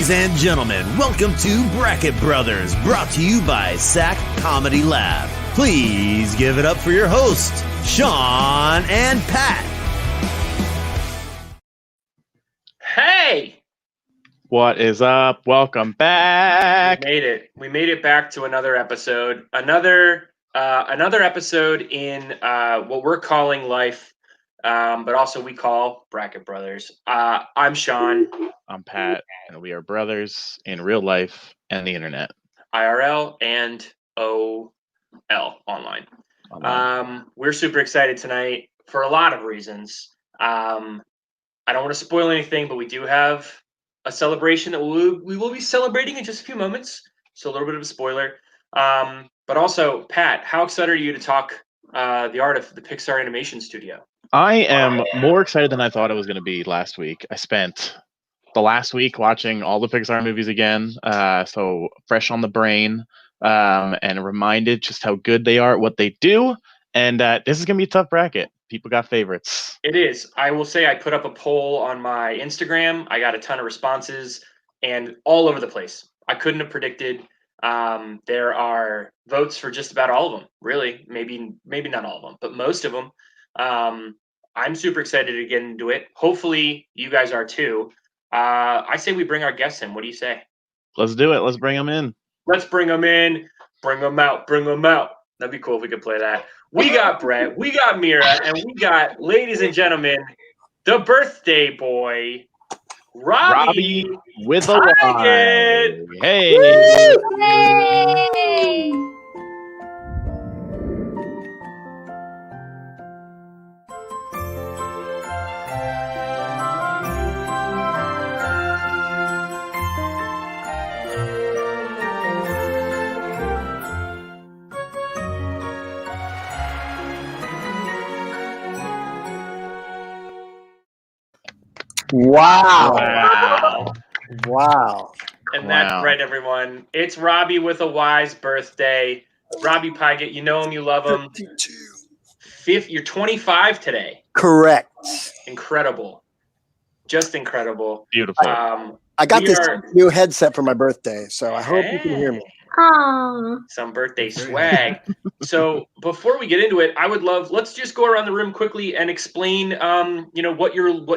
Ladies and gentlemen, welcome to Bracket Brothers, brought to you by SAC Comedy Lab. Please give it up for your hosts, Sean and Pat. Hey! What is up? Welcome back. We made it back to another episode. Another episode in what we're calling life, but also we call Bracket Brothers. I'm Sean. I'm Pat, and we are brothers in real life and the internet. IRL and OL online. We're super excited tonight for a lot of reasons. I don't want to spoil anything, but we do have a celebration that we will be celebrating in just a few moments. So a little bit of a spoiler. But also, Pat, how excited are you to talk the art of the Pixar Animation Studio? I am more excited than I thought it was going to be last week. I spent the last week watching all the Pixar movies again, so fresh on the brain, and reminded just how good they are at what they do. And this is going to be a tough bracket. People got favorites. It is. I will say I put up a poll on my Instagram. I got a ton of responses and all over the place. I couldn't have predicted. There are votes for just about all of them, really. Maybe not all of them, but most of them. I'm super excited to get into it. Hopefully you guys are too. I say we bring our guests in. What do you say? Let's do it. Let's bring them in. Let's bring them in. Bring them out. Bring them out. That'd be cool if we could play that. We got Brett, we got Mira, and we got, ladies and gentlemen, the birthday boy, Robbie with a Y. Hey. Hey. Wow. And that's right, everyone. It's Robbie with a Y's birthday. Robbie Pygott, you know him, you love him. 52. You're 25 today. Correct. Incredible. Just incredible. Beautiful. I got this new headset for my birthday, so I hope you can hear me. Aww. Some birthday swag. So before we get into it, let's just go around the room quickly and explain, what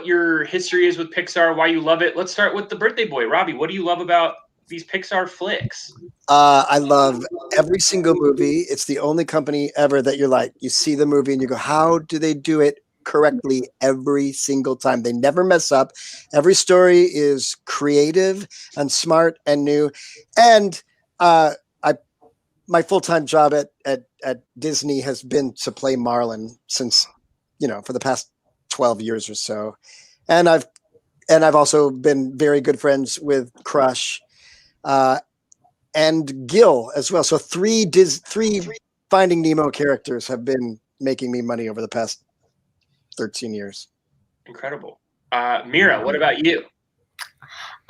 your history is with Pixar, why you love it. Let's start with the birthday boy, Robbie. What do you love about these Pixar flicks? I love every single movie. It's the only company ever that you're like, you see the movie and you go, how do they do it correctly every single time? They never mess up. Every story is creative and smart and new. And my full-time job at Disney has been to play Marlin since, for the past 12 years or so. And I've also been very good friends with Crush and Gil as well. So three Finding Nemo characters have been making me money over the past 13 years. Incredible. Mira, what about you?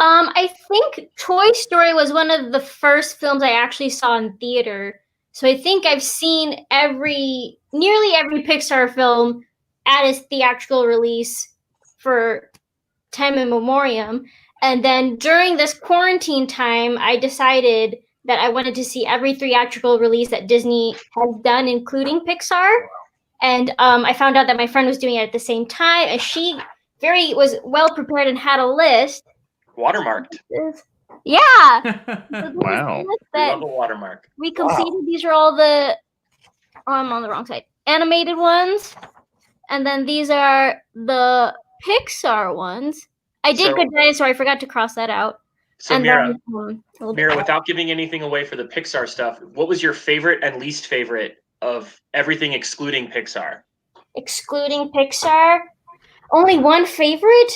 I think Toy Story was one of the first films I actually saw in theater. So I think I've seen nearly every Pixar film at its theatrical release for time immemorial. And then during this quarantine time, I decided that I wanted to see every theatrical release that Disney has done, including Pixar. And I found out that my friend was doing it at the same time, and she was well prepared and had a list. Watermarked. Yeah. Wow. Love a watermark. We completed. Wow. These are all I'm on the wrong side. Animated ones. And then these are the Pixar ones. I did Good Dinosaur. I forgot to cross that out. So Mira, without giving anything away for the Pixar stuff, what was your favorite and least favorite of everything excluding Pixar? Excluding Pixar? Only one favorite?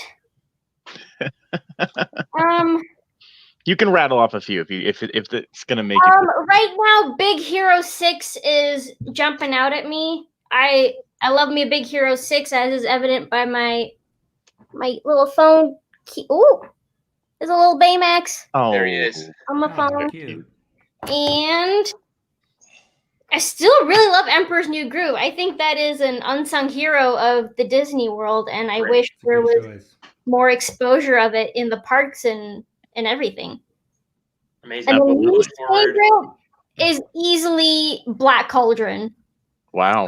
You can rattle off a few if it's gonna make you. Right now, Big Hero 6 is jumping out at me. I love me a Big Hero 6, as is evident by my little phone key. Ooh, there's a little Baymax. Oh, there he is on my phone. Cute. And I still really love Emperor's New Groove. I think that is an unsung hero of the Disney world, and I wish there was more exposure of it in the parks and and everything. Amazing. And the Absolutely. least favorite is easily Black Cauldron. Wow.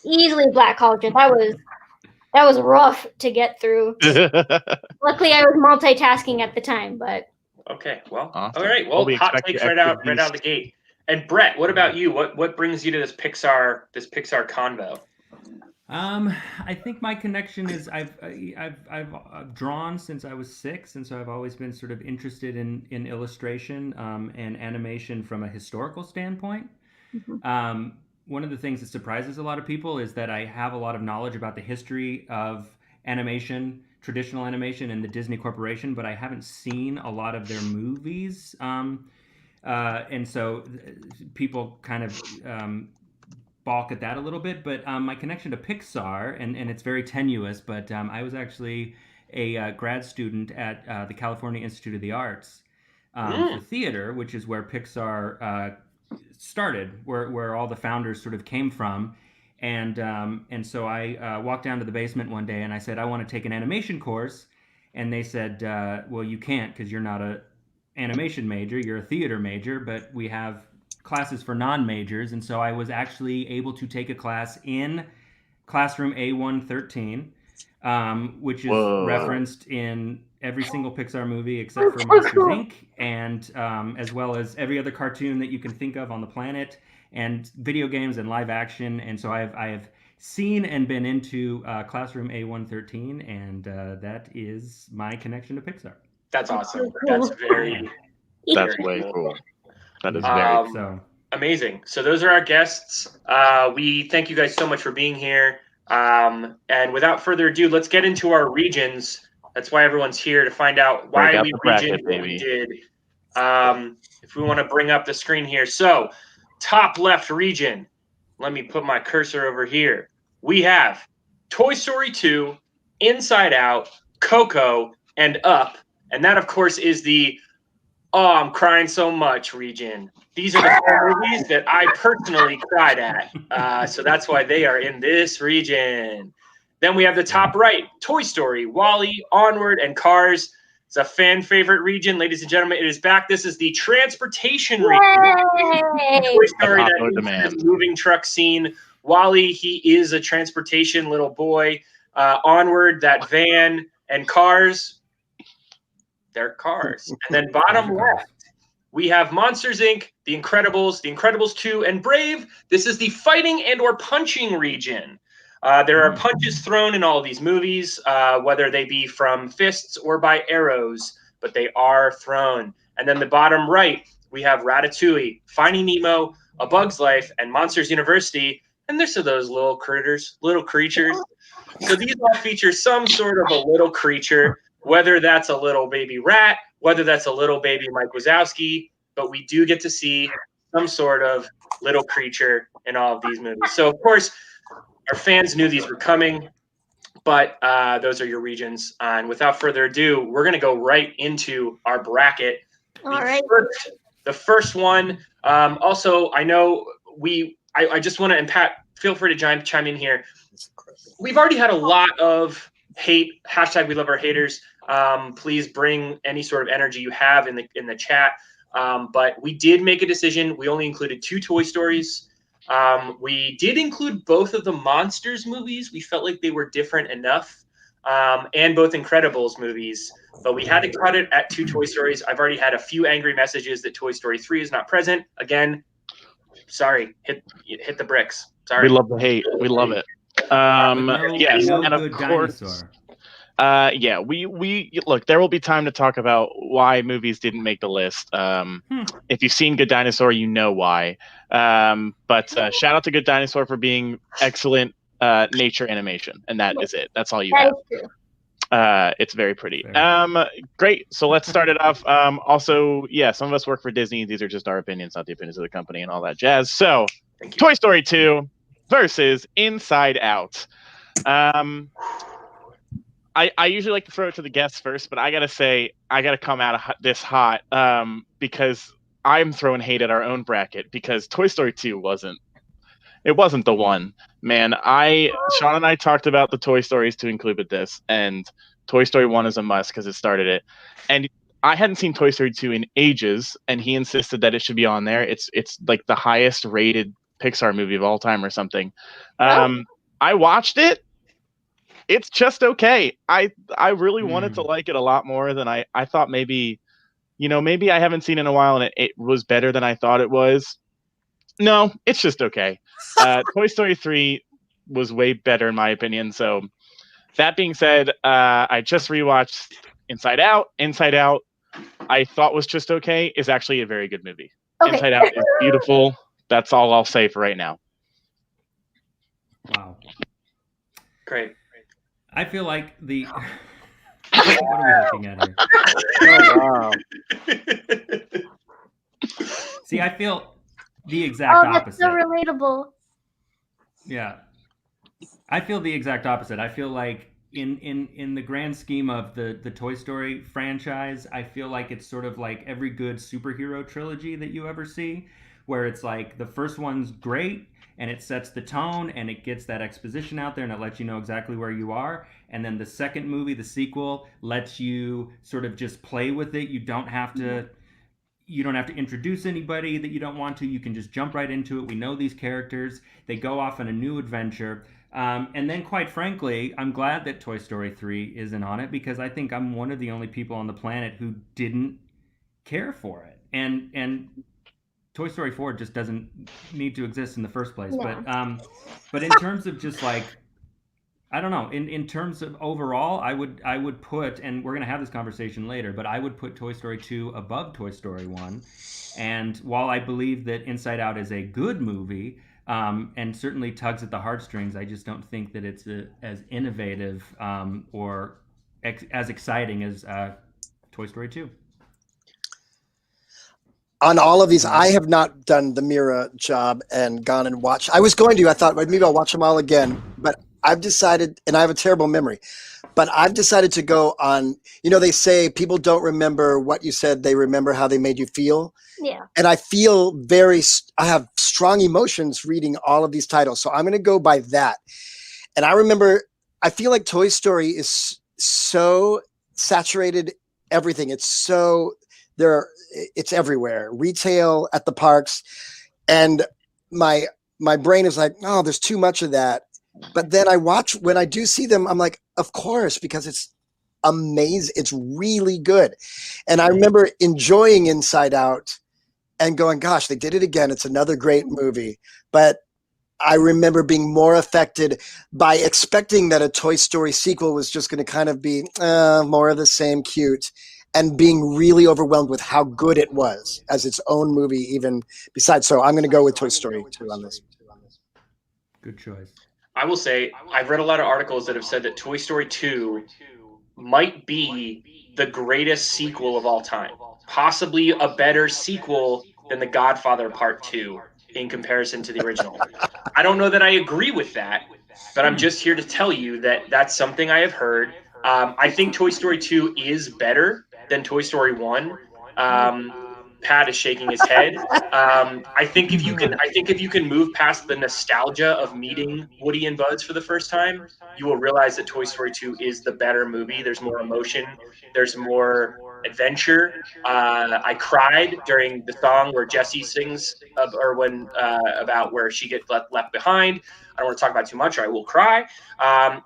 Easily Black Cauldron. That was rough to get through. Luckily, I was multitasking at the time, but Okay, well, Awesome. all right. Well, we hot expect takes you right out extra of the gate. And Brett, what about you? What brings you to this Pixar convo? I think my connection is I've drawn since I was 6, and so I've always been sort of interested in illustration and animation from a historical standpoint. One of the things that surprises a lot of people is that I have a lot of knowledge about the history of animation, traditional animation, and the Disney Corporation, but I haven't seen a lot of their movies. And so people kind of balk at that a little bit. But my connection to Pixar, and it's very tenuous, but I was actually a grad student at the California Institute of the Arts for theater, which is where Pixar started, where all the founders sort of came from. And so I walked down to the basement one day and I said, I want to take an animation course. And they said, well, you can't because you're not a animation major, you're a theater major, but we have classes for non-majors. And so I was actually able to take a class in classroom A113, which is referenced in every single Pixar movie except for Monsters Inc. and as well as every other cartoon that you can think of on the planet, and video games and live action. And so I have seen and been into classroom A113, and that is my connection to Pixar. That's awesome. That's That's way cool. That is very amazing. So those are our guests. We thank you guys so much for being here. And without further ado, let's get into our regions. That's why everyone's here, to find out why we regioned what we did. If we want to bring up the screen here. So top left region, let me put my cursor over here. We have Toy Story 2, Inside Out, Coco, and Up. And that, of course, is the "Oh, I'm crying so much" region. These are the 4 movies that I personally cried at. So that's why they are in this region. Then we have the top right, Toy Story, WALL-E, Onward, and Cars. It's a fan favorite region. Ladies and gentlemen, it is back. This is the transportation region. Toy Story, that is moving truck scene. WALL-E, he is a transportation little boy. Onward, that van. And Cars, they're cars. And then bottom left, we have Monsters, Inc., The Incredibles 2, and Brave. This is the fighting and or punching region. There are punches thrown in all of these movies, whether they be from fists or by arrows, but they are thrown. And then the bottom right, we have Ratatouille, Finding Nemo, A Bug's Life, and Monsters University. And there's those little creatures. So these all feature some sort of a little creature, whether that's a little baby rat, whether that's a little baby Mike Wazowski, but we do get to see some sort of little creature in all of these movies. So, of course, our fans knew these were coming, but those are your regions. And without further ado, we're going to go right into our bracket. The first one. Also, I know I just want to, and Pat, feel free to chime in here. We've already had a lot of hate. # we love our haters. Please bring any sort of energy you have in the chat. But we did make a decision. We only included 2 Toy Stories. We did include both of the Monsters movies. We felt like they were different enough, and both Incredibles movies. But we had to cut it at 2 Toy Stories. I've already had a few angry messages that Toy Story 3 is not present. Again, sorry, hit the bricks. Sorry. We love the hate. We love it. Yes, and of course. Dinosaur. We look. There will be time to talk about why movies didn't make the list. If you've seen Good Dinosaur, you know why. But shout out to Good Dinosaur for being excellent nature animation, and that is it. That's all you have. It's very pretty. Great. So let's start it off. Also, some of us work for Disney. These are just our opinions, not the opinions of the company and all that jazz. So, Toy Story 2 versus Inside Out. I usually like to throw it to the guests first, but I gotta say, I gotta come out of this hot because I'm throwing hate at our own bracket because Toy Story 2 wasn't the one. Man, Sean and I talked about the Toy Stories to include with this, and Toy Story 1 is a must because it started it. And I hadn't seen Toy Story 2 in ages, and he insisted that it should be on there. It's like the highest rated Pixar movie of all time or something. I watched it. It's just okay. I really wanted to like it a lot more than I thought. Maybe, maybe I haven't seen it in a while and it was better than I thought it was. No, it's just okay. Toy Story 3 was way better in my opinion. So that being said, I just rewatched Inside Out. Inside Out, I thought was just okay, is actually a very good movie. Okay. Inside Out is beautiful. That's all I'll say for right now. Wow. Great. I feel like the. What are we looking at here? Oh, wow. See, I feel the exact that's opposite. so relatable. Yeah. I feel the exact opposite. I feel like in the grand scheme of the Toy Story franchise, I feel like it's sort of like every good superhero trilogy that you ever see, where it's like the first one's great and it sets the tone and it gets that exposition out there and it lets you know exactly where you are. And then the second movie, the sequel, lets you sort of just play with it. You don't have to introduce anybody that you don't want to. You can just jump right into it. We know these characters. They go off on a new adventure. And then, quite frankly, I'm glad that Toy Story 3 isn't on it because I think I'm one of the only people on the planet who didn't care for it. And Toy Story 4 just doesn't need to exist in the first place. No. But in terms of just like, I don't know, in terms of overall, I would put, and we're going to have this conversation later, but I would put Toy Story 2 above Toy Story 1. And while I believe that Inside Out is a good movie, and certainly tugs at the heartstrings, I just don't think that it's as innovative or as exciting as Toy Story 2. On all of these, I have not done the Mira job and gone and watched. I was going to. I thought maybe I'll watch them all again, but I've decided, and I have a terrible memory, but I've decided to go on. They say people don't remember what you said; they remember how they made you feel. Yeah. And I feel I have strong emotions reading all of these titles, so I'm going to go by that. And I feel like Toy Story is so saturated everything. It's so it's everywhere, retail, at the parks, and my brain is like, oh, there's too much of that. But then when I do see them, I'm like, of course, because it's amazing. It's really good. And I remember enjoying Inside Out and going, gosh, they did it again. It's another great movie. But I remember being more affected by expecting that a Toy Story sequel was just going to kind of be more of the same, cute, and being really overwhelmed with how good it was as its own movie, even besides. So I'm going to go with Toy Story 2 on this. Good choice. I will say, I've read a lot of articles that have said that Toy Story 2 might be the greatest sequel of all time. Possibly a better sequel than The Godfather Part 2 in comparison to the original. I don't know that I agree with that, but I'm just here to tell you that that's something I have heard. I think Toy Story 2 is better than Toy Story 1. Pat is shaking his head. I think if you can move past the nostalgia of meeting Woody and Buzz for the first time, you will realize that Toy Story 2 is the better movie. There's more emotion. There's more adventure. I cried during the song where Jessie sings, about where she gets left behind. I don't want to talk about too much, or I will cry.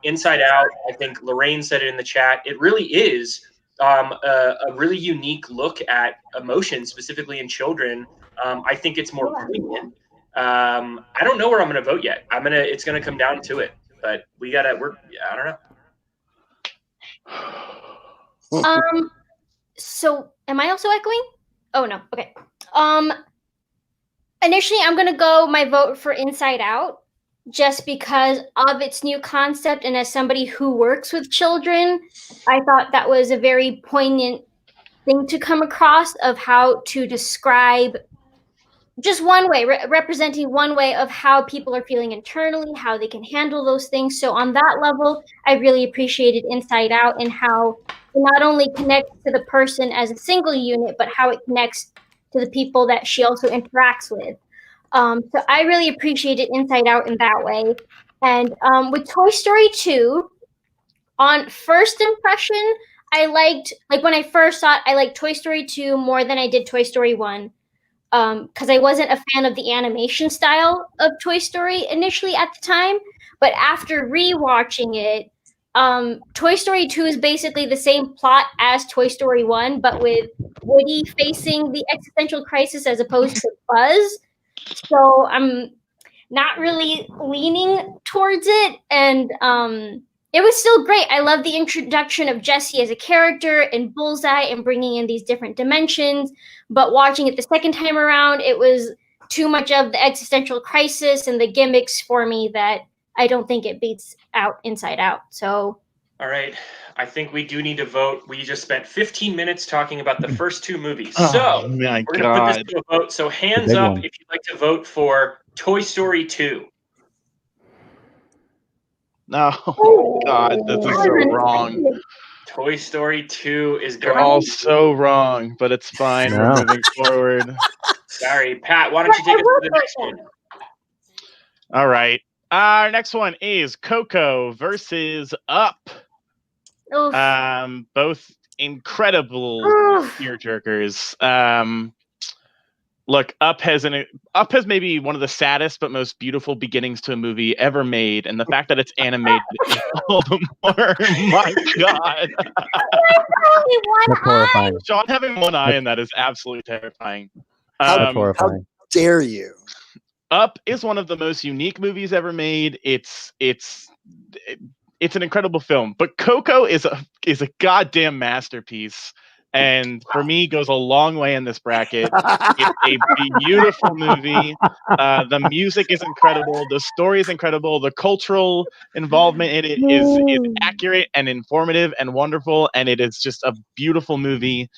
Inside Out, I think Lorraine said it in the chat. It really is a really unique look at emotion, specifically in children. I think it's more poignant. I don't know where I'm going to vote yet. It's going to come down to it, but I don't know. So am I also echoing? Oh no. Okay. Initially I'm going to go my vote for Inside Out, just because of its new concept. And as somebody who works with children, I thought that was a very poignant thing to come across, of how to describe just one way, representing one way of how people are feeling internally, how they can handle those things. So on that level, I really appreciated Inside Out and how it not only connects to the person as a single unit, but how it connects to the people that she also interacts with. So I really appreciated Inside Out in that way. And with Toy Story 2, on first impression, liked, like, when I first saw it, I liked Toy Story 2 more than I did Toy Story 1. Because I wasn't a fan of the animation style of Toy Story initially at the time. But after rewatching it, Toy Story 2 is basically the same plot as Toy Story 1, but with Woody facing the existential crisis as opposed to Buzz. So I'm not really leaning towards it. And it was still great. I love the introduction of Jesse as a character and Bullseye and bringing in these different dimensions. But watching it the second time around, it was too much of the existential crisis and the gimmicks for me that I don't think it beats out Inside Out. So, all right, I think we do need to vote. We just spent 15 minutes talking about the first two movies. Oh, So my we're going to put this God. to a vote. So hands big up one. if you'd like to vote for Toy Story 2. No, God, this is so wrong. Toy Story 2 is They're going. all so wrong, but it's fine. No. We're moving forward. Sorry, Pat, why don't you take us to the next one? All right. Our next one is Coco versus Up. Oof. Both incredible Oof. tearjerkers. Look, Up has maybe one of the saddest but most beautiful beginnings to a movie ever made, and the fact that it's animated is all the more. My God, That's horrifying. Sean having one eye in that is absolutely terrifying. That's horrifying. Dare you? Up is one of the most unique movies ever made. It's an incredible film, but Coco is a goddamn masterpiece, and for me goes a long way in this bracket. It's a beautiful movie. The music is incredible. The story is incredible. The cultural involvement in it is accurate and informative and wonderful, and it is just a beautiful movie.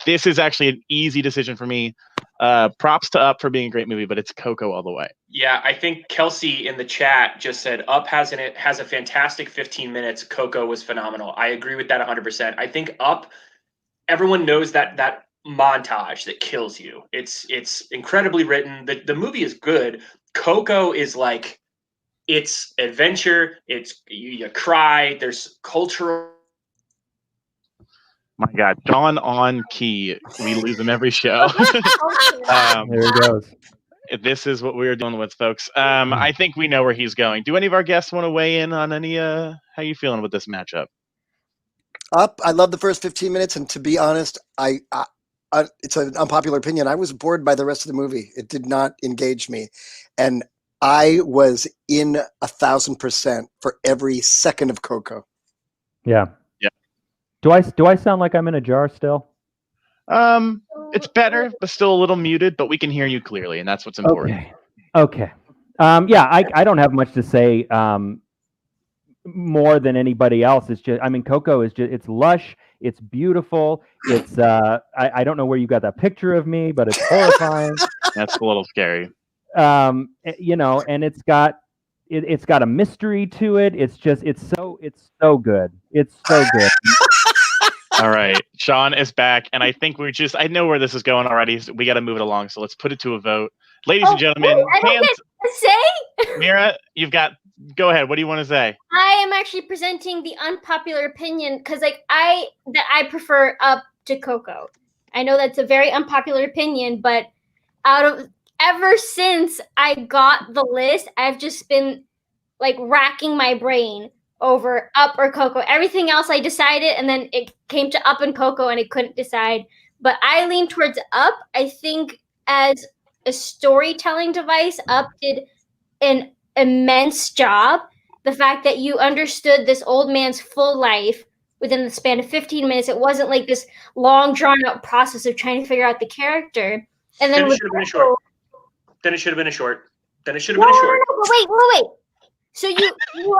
This is actually an easy decision for me. Props to Up for being a great movie, but it's Coco all the way. Yeah, I think Kelsey in the chat just said Up has a fantastic 15 minutes. Coco was phenomenal. I agree with that 100%. I think Up, everyone knows that montage that kills you. It's incredibly written. The movie is good. Coco is like, it's adventure. It's you cry. There's cultural. My God, John on key. We lose him every show. There he goes. This is what we're dealing with, folks. I think we know where he's going. Do any of our guests want to weigh in on any? How you feeling with this matchup? Up. I love the first 15 minutes, and to be honest, I it's an unpopular opinion. I was bored by the rest of the movie. It did not engage me, and I was in 1,000% for every second of Coco. Yeah. Yeah. Do I sound like I'm in a jar still? It's better, but still a little muted. But we can hear you clearly, and that's what's important. Okay. Yeah, I don't have much to say more than anybody else. It's just, I mean, Coco is just, it's lush, it's beautiful, it's I don't know where you got that picture of me, but it's horrifying. That's a little scary. You know, and it's got a mystery to it. It's just it's so good. It's so good. All right, Sean is back, and I think I know where this is going already. So we got to move it along, so let's put it to a vote. Ladies and gentlemen, I don't get to say? Mira, go ahead. What do you want to say? I am actually presenting the unpopular opinion because, like, I prefer Up to Coco. I know that's a very unpopular opinion, but ever since I got the list, I've just been like racking my brain over Up or Coco. Everything else I decided, and then it came to Up and Coco, and I couldn't decide. But I lean towards Up. I think as a storytelling device, Up did an immense job. The fact that you understood this old man's full life within the span of 15 minutes, it wasn't like this long, drawn-out process of trying to figure out the character. And then it should have been a short. Then it should have been a short. Then it should have been a short. Wait. So you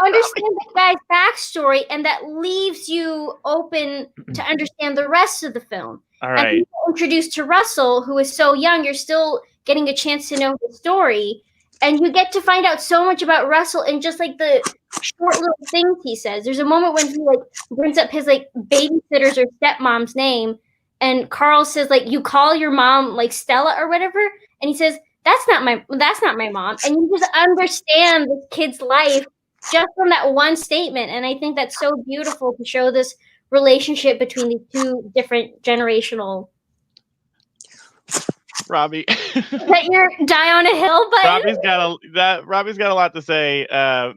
understand the guy's backstory, and that leaves you open to understand the rest of the film. All right. And introduced to Russell, who is so young, you're still getting a chance to know his story, and you get to find out so much about Russell in just like the short little things he says. There's a moment when he like brings up his like babysitter's or stepmom's name, and Carl says like, "You call your mom like Stella or whatever," and he says, That's not my mom. And you just understand this kid's life just from that one statement. And I think that's so beautiful to show this relationship between the two different generational. Robbie. Is that your die on a hill button? Robbie's got a lot to say.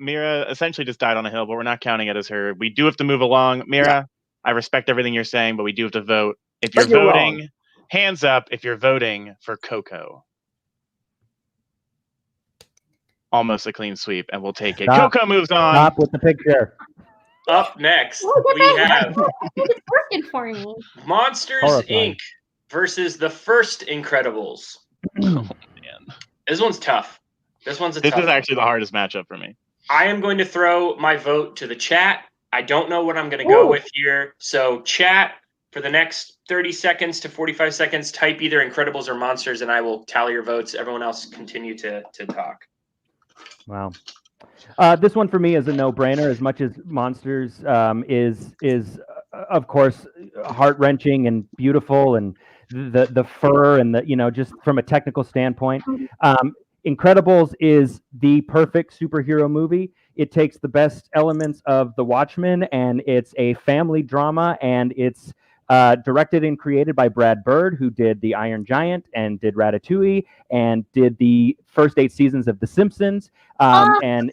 Mira essentially just died on a hill, but we're not counting it as her. We do have to move along. Mira, I respect everything you're saying, but we do have to vote. If you're voting, wrong. hands up if you're voting for Coco. Almost a clean sweep, and we'll take it. Stop. Coco moves on. Stop with the picture. Up next, we have It's working for me. Monsters Horrifying. Inc. versus the first Incredibles. Oh, man. This one's tough. This one's a This tough is one. actually the hardest matchup for me. I am going to throw my vote to the chat. I don't know what I'm going to go with here. So chat, for the next 30 seconds to 45 seconds, type either Incredibles or Monsters, and I will tally your votes. Everyone else continue to talk. Wow. This one for me is a no-brainer. As much as Monsters is of course heart-wrenching and beautiful, and the fur and the just from a technical standpoint, Incredibles is the perfect superhero movie. It takes the best elements of The Watchmen, and it's a family drama, and it's directed and created by Brad Bird, who did The Iron Giant and did Ratatouille and did the first 8 seasons of The Simpsons. And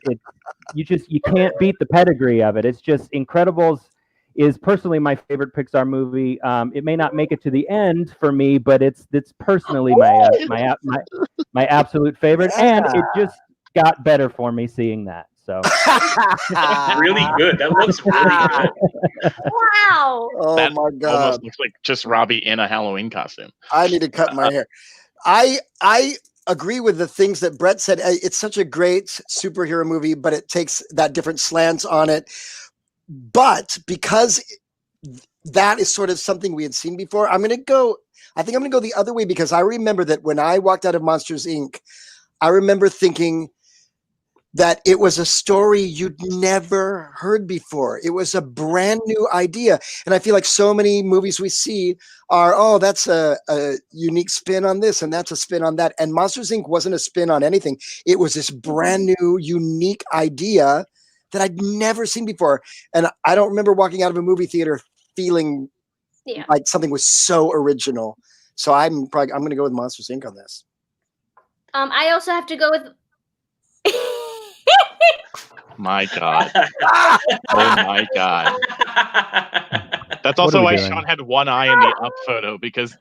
you can't beat the pedigree of it. It's just Incredibles is personally my favorite Pixar movie. It may not make it to the end for me, but it's personally my absolute favorite, and it just got better for me seeing that. So Really good. That looks really good. Wow. Oh That my God. almost looks like just Robbie in a Halloween costume. I need to cut my hair. I agree with the things that Brett said. It's such a great superhero movie, but it takes that different slants on it. But because that is sort of something we had seen before, I think I'm going to go the other way, because I remember that when I walked out of Monsters, Inc., I remember thinking that it was a story you'd never heard before. It was a brand new idea. And I feel like so many movies we see are, that's a unique spin on this, and that's a spin on that. And Monsters, Inc. wasn't a spin on anything. It was this brand new, unique idea that I'd never seen before. And I don't remember walking out of a movie theater feeling like something was so original. So I'm going to go with Monsters, Inc. on this. I also have to go with My God. Oh my God. That's also why doing? Sean had one eye in the up photo, because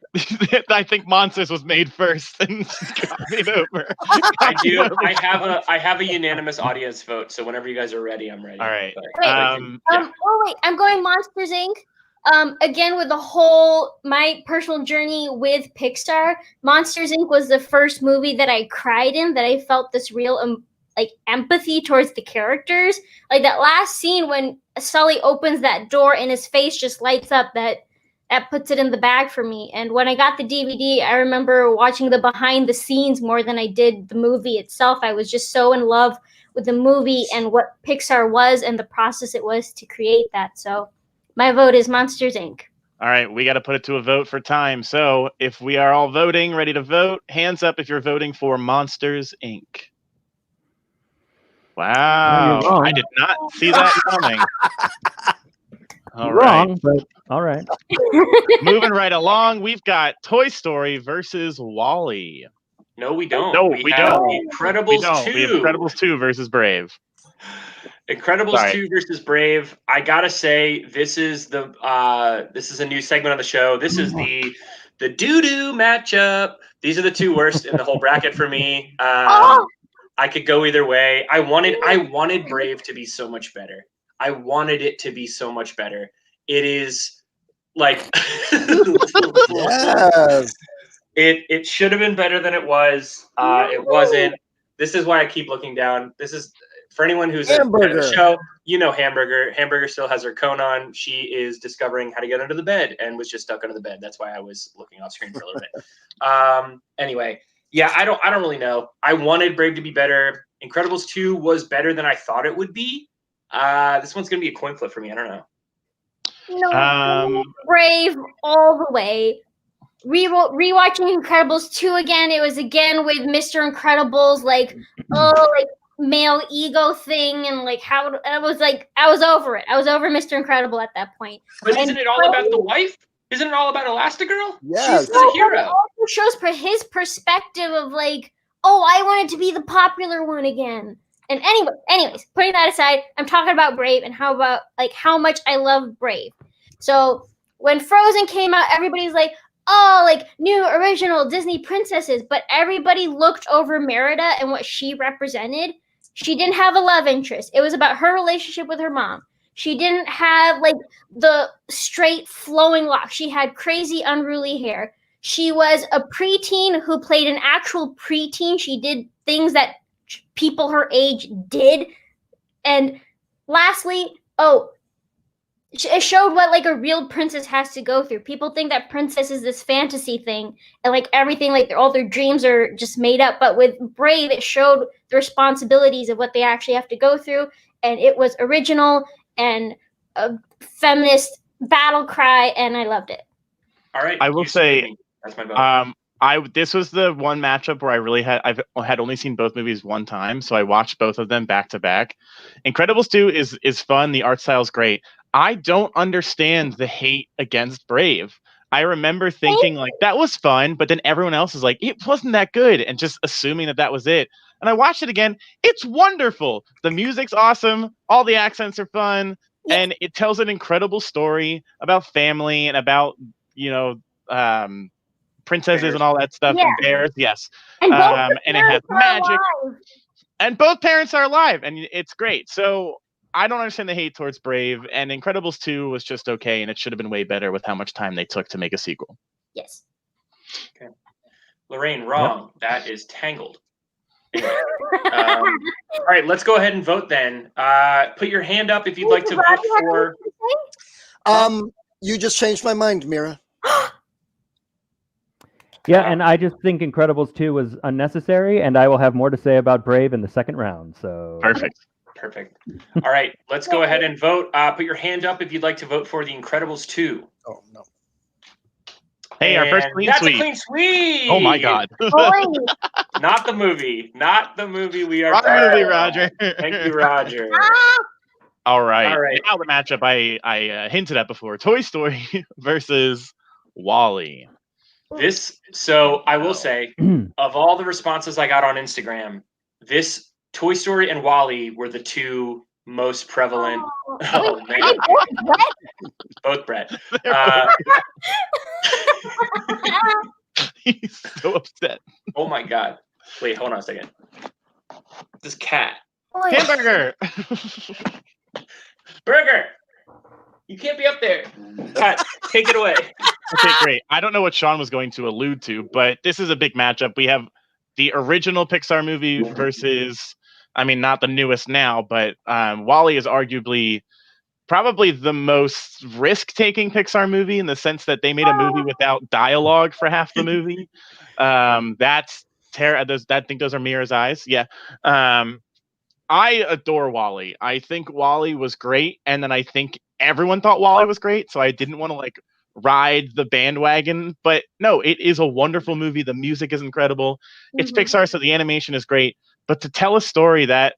I think Monsters was made first and copied over. I do. I have a unanimous audience vote. So whenever you guys are ready, I'm ready. All right. I'm going Monsters Inc. Again, with my personal journey with Pixar, Monsters Inc. was the first movie that I cried in, that I felt this real empathy towards the characters. Like that last scene when Sully opens that door and his face just lights up, that puts it in the bag for me. And when I got the DVD, I remember watching the behind the scenes more than I did the movie itself. I was just so in love with the movie and what Pixar was and the process it was to create that. So my vote is Monsters Inc. All right, we got to put it to a vote for time. So if we are all voting, ready to vote, hands up if you're voting for Monsters Inc. Wow, I did not see that coming. All right. Wrong, but all right. Moving right along, we've got Toy Story versus Wall-E. No, we don't. No, we have don't. Incredibles 2. We have Incredibles 2 versus Brave. Incredibles 2 versus Brave. I gotta say, this is a new segment of the show. This is the doo-doo matchup. These are the two worst in the whole bracket for me. I could go either way. I wanted Brave to be so much better. I wanted it to be so much better. It is like Yes. It should have been better than it was. It wasn't. This is why I keep looking down. This is for anyone who's at the show. You know, Hamburger. Hamburger still has her cone on. She is discovering how to get under the bed and was just stuck under the bed. That's why I was looking off screen for a little bit. Anyway, yeah, I don't really know. I wanted Brave to be better. Incredibles 2 was better than I thought it would be. This one's gonna be a coin flip for me. I don't know. No, Brave all the way. Rewatching Incredibles 2 again, it was again with Mr. Incredibles, male ego thing and like how I was over it. I was over Mr. Incredible at that point. But isn't it all about the wife? Isn't it all about Elastigirl? Yes. She's the hero. It also shows his perspective of like, oh, I wanted to be the popular one again. And anyways, putting that aside, I'm talking about Brave and how much I love Brave. So when Frozen came out, everybody's like, oh, like new original Disney princesses, but everybody looked over Merida and what she represented. She didn't have a love interest. It was about her relationship with her mom. She didn't have like the straight flowing locks. She had crazy unruly hair. She was a preteen who played an actual preteen. She did things that people her age did. And lastly, it showed what like a real princess has to go through. People think that princess is this fantasy thing and like everything, like all their dreams are just made up. But with Brave, it showed the responsibilities of what they actually have to go through. And it was original and a feminist battle cry, and I loved it. All right. I will say, that's my vote. This was the one matchup where I've had only seen both movies one time, so I watched both of them back to back. Incredibles 2 is fun. The art style is great. I don't understand the hate against Brave. I remember thinking like that was fun, but then everyone else is like, it wasn't that good, and just assuming that was it. And I watched it again. It's wonderful. The music's awesome. All the accents are fun, and it tells an incredible story about family and about princesses bears. And all that stuff and bears. Yes, and it has magic. And both parents are alive, and it's great. So I don't understand the hate towards Brave, and Incredibles 2 was just okay, and it should have been way better with how much time they took to make a sequel. Yes. Okay. Lorraine, wrong. Yep. That is Tangled. Anyway, all right, let's go ahead and vote then. Put your hand up if you'd like to vote for... You just changed my mind, Mira. Yeah, and I just think Incredibles 2 was unnecessary, and I will have more to say about Brave in the second round. So Perfect. All right, let's go ahead and vote. Put your hand up if you'd like to vote for The Incredibles 2. Oh, no. Hey, our first clean that's sweep. A clean sweep. Oh, my God. Not the movie. Not the movie we are... Wrong movie, Roger. Thank you, Roger. All right. Now the matchup I hinted at before. Toy Story versus WALL-E. So I will say, of all the responses I got on Instagram, this Toy Story and WALL-E were the two most prevalent. Oh man, both Brett. He's so upset. Oh my God! Wait, hold on a second. This cat. Hamburger. Burger. You can't be up there. Cat, take it away. Okay, great. I don't know what Sean was going to allude to, but this is a big matchup. We have the original Pixar movie versus, I mean, not the newest now, but WALL-E is arguably probably the most risk-taking Pixar movie in the sense that they made a movie without dialogue for half the movie. That's terrible. I think those are Mira's eyes. Yeah. I adore WALL-E. I think WALL-E was great, and then I think everyone thought WALL-E was great, so I didn't want to ride the bandwagon. But no, it is a wonderful movie. The music is incredible. It's Pixar, so the animation is great. But to tell a story that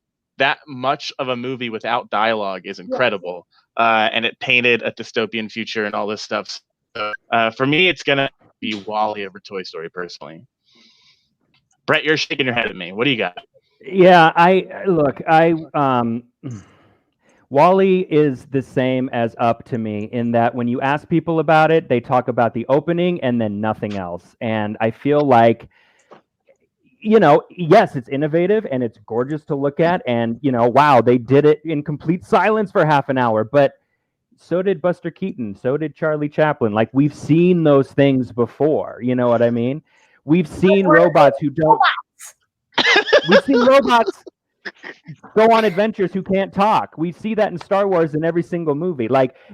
much of a movie without dialogue is incredible, and it painted a dystopian future and all this stuff. So, for me, it's gonna be WALL-E over Toy Story, personally. Brett, you're shaking your head at me. What do you got? Yeah, WALL-E is the same as Up to me in that when you ask people about it, they talk about the opening and then nothing else. And I feel like, yes, it's innovative and it's gorgeous to look at. And, wow, they did it in complete silence for half an hour. But so did Buster Keaton. So did Charlie Chaplin. We've seen those things before. You know what I mean? We've seen robots who don't... We've seen robots go on adventures who can't talk. We see that in Star Wars in every single movie.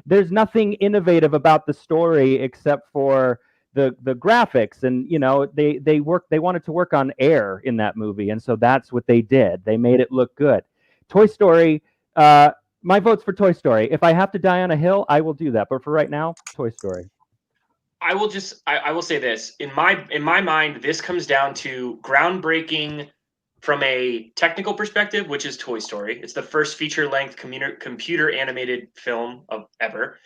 There's nothing innovative about the story except for the graphics, and they wanted to work on air in that movie, and so that's what they did. They made it look good. Toy Story, my vote's for Toy Story. If I have to die on a hill, I will do that. But for right now, Toy Story. I will say this. In my mind, this comes down to groundbreaking from a technical perspective, which is Toy Story. It's the first feature-length computer animated film of ever.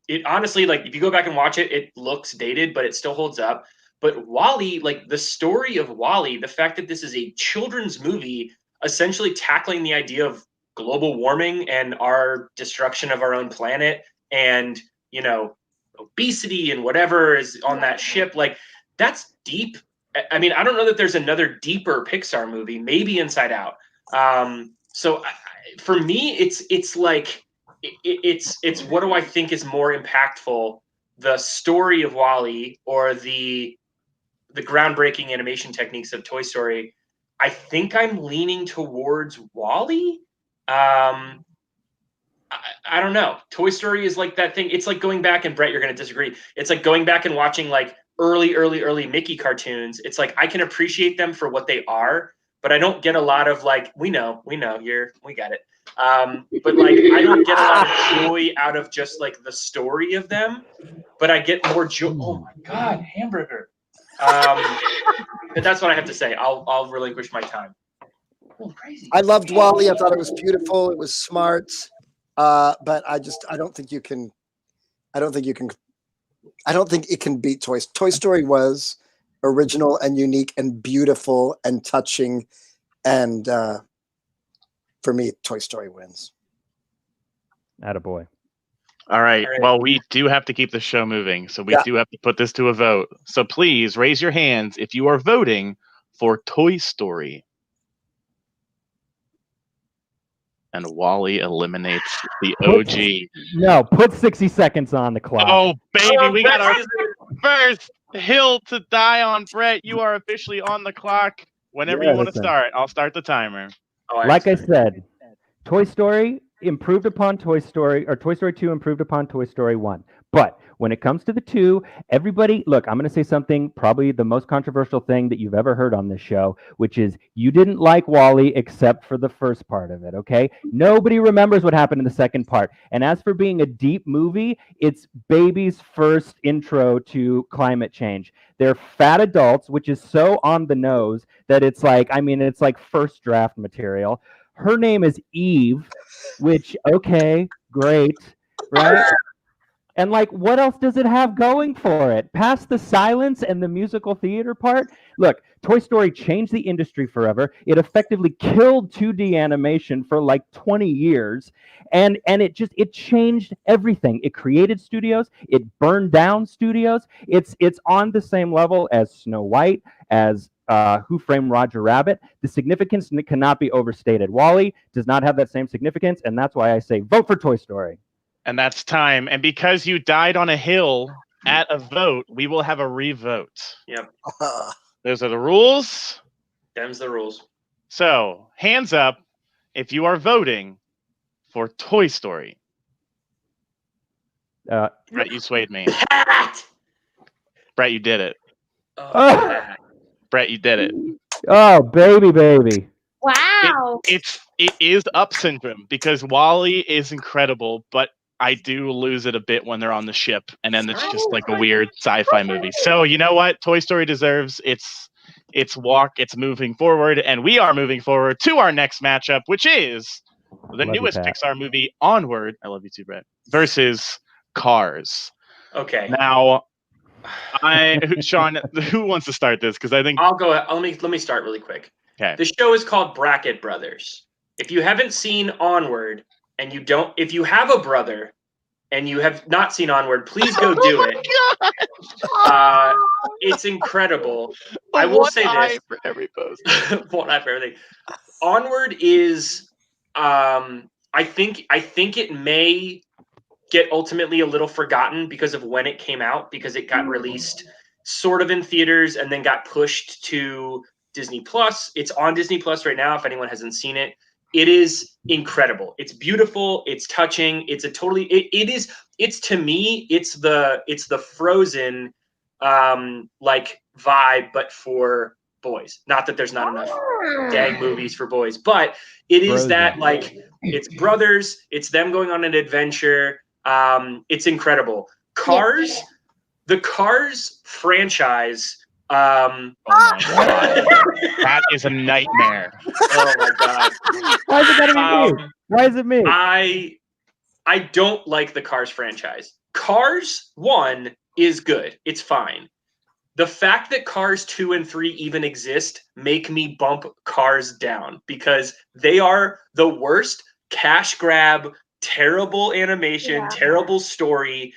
It honestly, like, if you go back and watch it, it looks dated, but it still holds up. But WALL-E, like the story of WALL-E, the fact that this is a children's movie essentially tackling the idea of global warming and our destruction of our own planet and, you know, obesity and whatever is on that ship, like, that's deep. I mean, I don't know that there's another deeper Pixar movie, maybe Inside Out. For me, it's like it's what do I think is more impactful, the story of WALL-E or the groundbreaking animation techniques of Toy Story? I think I'm leaning towards WALL-E. I don't know. Toy Story is like that thing. It's like going back, and Brett, you're going to disagree. It's like going back and watching like early Mickey cartoons. It's like I can appreciate them for what they are, but I don't get a lot of like, we know, we got it. But like, I don't get a lot of joy out of just like the story of them, but I get more joy. Oh my God, hamburger. But that's what I have to say. I'll relinquish my time. Oh, crazy. I loved WALL-E. I thought it was beautiful. It was smart. But I don't think it can beat Toy Story was original and unique and beautiful and touching. And for me, Toy Story wins. Attaboy. All right. Well, we do have to keep the show moving, so we do have to put this to a vote. So please raise your hands if you are voting for Toy Story. And WALL-E eliminates the OG. No, put 60 seconds on the clock. Oh, baby, we got our first hill to die on. Brett, you are officially on the clock. Whenever you want to start, I'll start the timer. Like I said, Toy Story improved upon Toy Story, or Toy Story 2 improved upon Toy Story 1. But when it comes to the two, everybody, look, I'm going to say something, probably the most controversial thing that you've ever heard on this show, which is you didn't like WALL-E except for the first part of it, okay? Nobody remembers what happened in the second part. And as for being a deep movie, it's baby's first intro to climate change. They're fat adults, which is so on the nose that it's like, I mean, it's like first draft material. Her name is Eve, which, okay, great, right? And like, what else does it have going for it? Past the silence and the musical theater part? Look, Toy Story changed the industry forever. It effectively killed 2D animation for like 20 years. And it changed everything. It created studios. It burned down studios. It's on the same level as Snow White, as Who Framed Roger Rabbit. The significance cannot be overstated. WALL-E does not have that same significance, and that's why I say vote for Toy Story. And that's time. And because you died on a hill at a vote, we will have a revote. Yep. Those are the rules. Them's the rules. So, hands up if you are voting for Toy Story. Brett, you swayed me. Brett, you did it. Brett, you did it. Oh, baby. Wow. It is Up Syndrome, because WALL-E is incredible, but I do lose it a bit when they're on the ship, and then it's just like a weird sci-fi movie. So you know what? Toy Story deserves its walk. It's moving forward, and we are moving forward to our next matchup, which is the newest Pixar movie, Onward. I love you too, Brett. Versus Cars. Okay. Now, Sean, who wants to start this? Because I think I'll go. Let me start really quick. Okay. The show is called Bracket Brothers. If you haven't seen Onward, and if you have a brother and you have not seen Onward, please go do it. It's incredible. I will say this. For every post. One eye for everything. Onward is, I think it may get ultimately a little forgotten because of when it came out, because it got released sort of in theaters and then got pushed to Disney Plus. It's on Disney Plus right now if anyone hasn't seen it. It is incredible. It's beautiful. It's touching. It's to me, it's the Frozen like vibe, but for boys. Not that there's not enough dang movies for boys, but it is Frozen. That like it's brothers. It's them going on an adventure. It's incredible. Cars, the Cars franchise Oh my god, that is a nightmare. Oh my god. Why is it gotta be me? Why is it me? I don't like the Cars franchise. Cars 1 is good. It's fine. The fact that Cars 2 and 3 even exist make me bump Cars down because they are the worst cash grab, terrible animation, terrible story.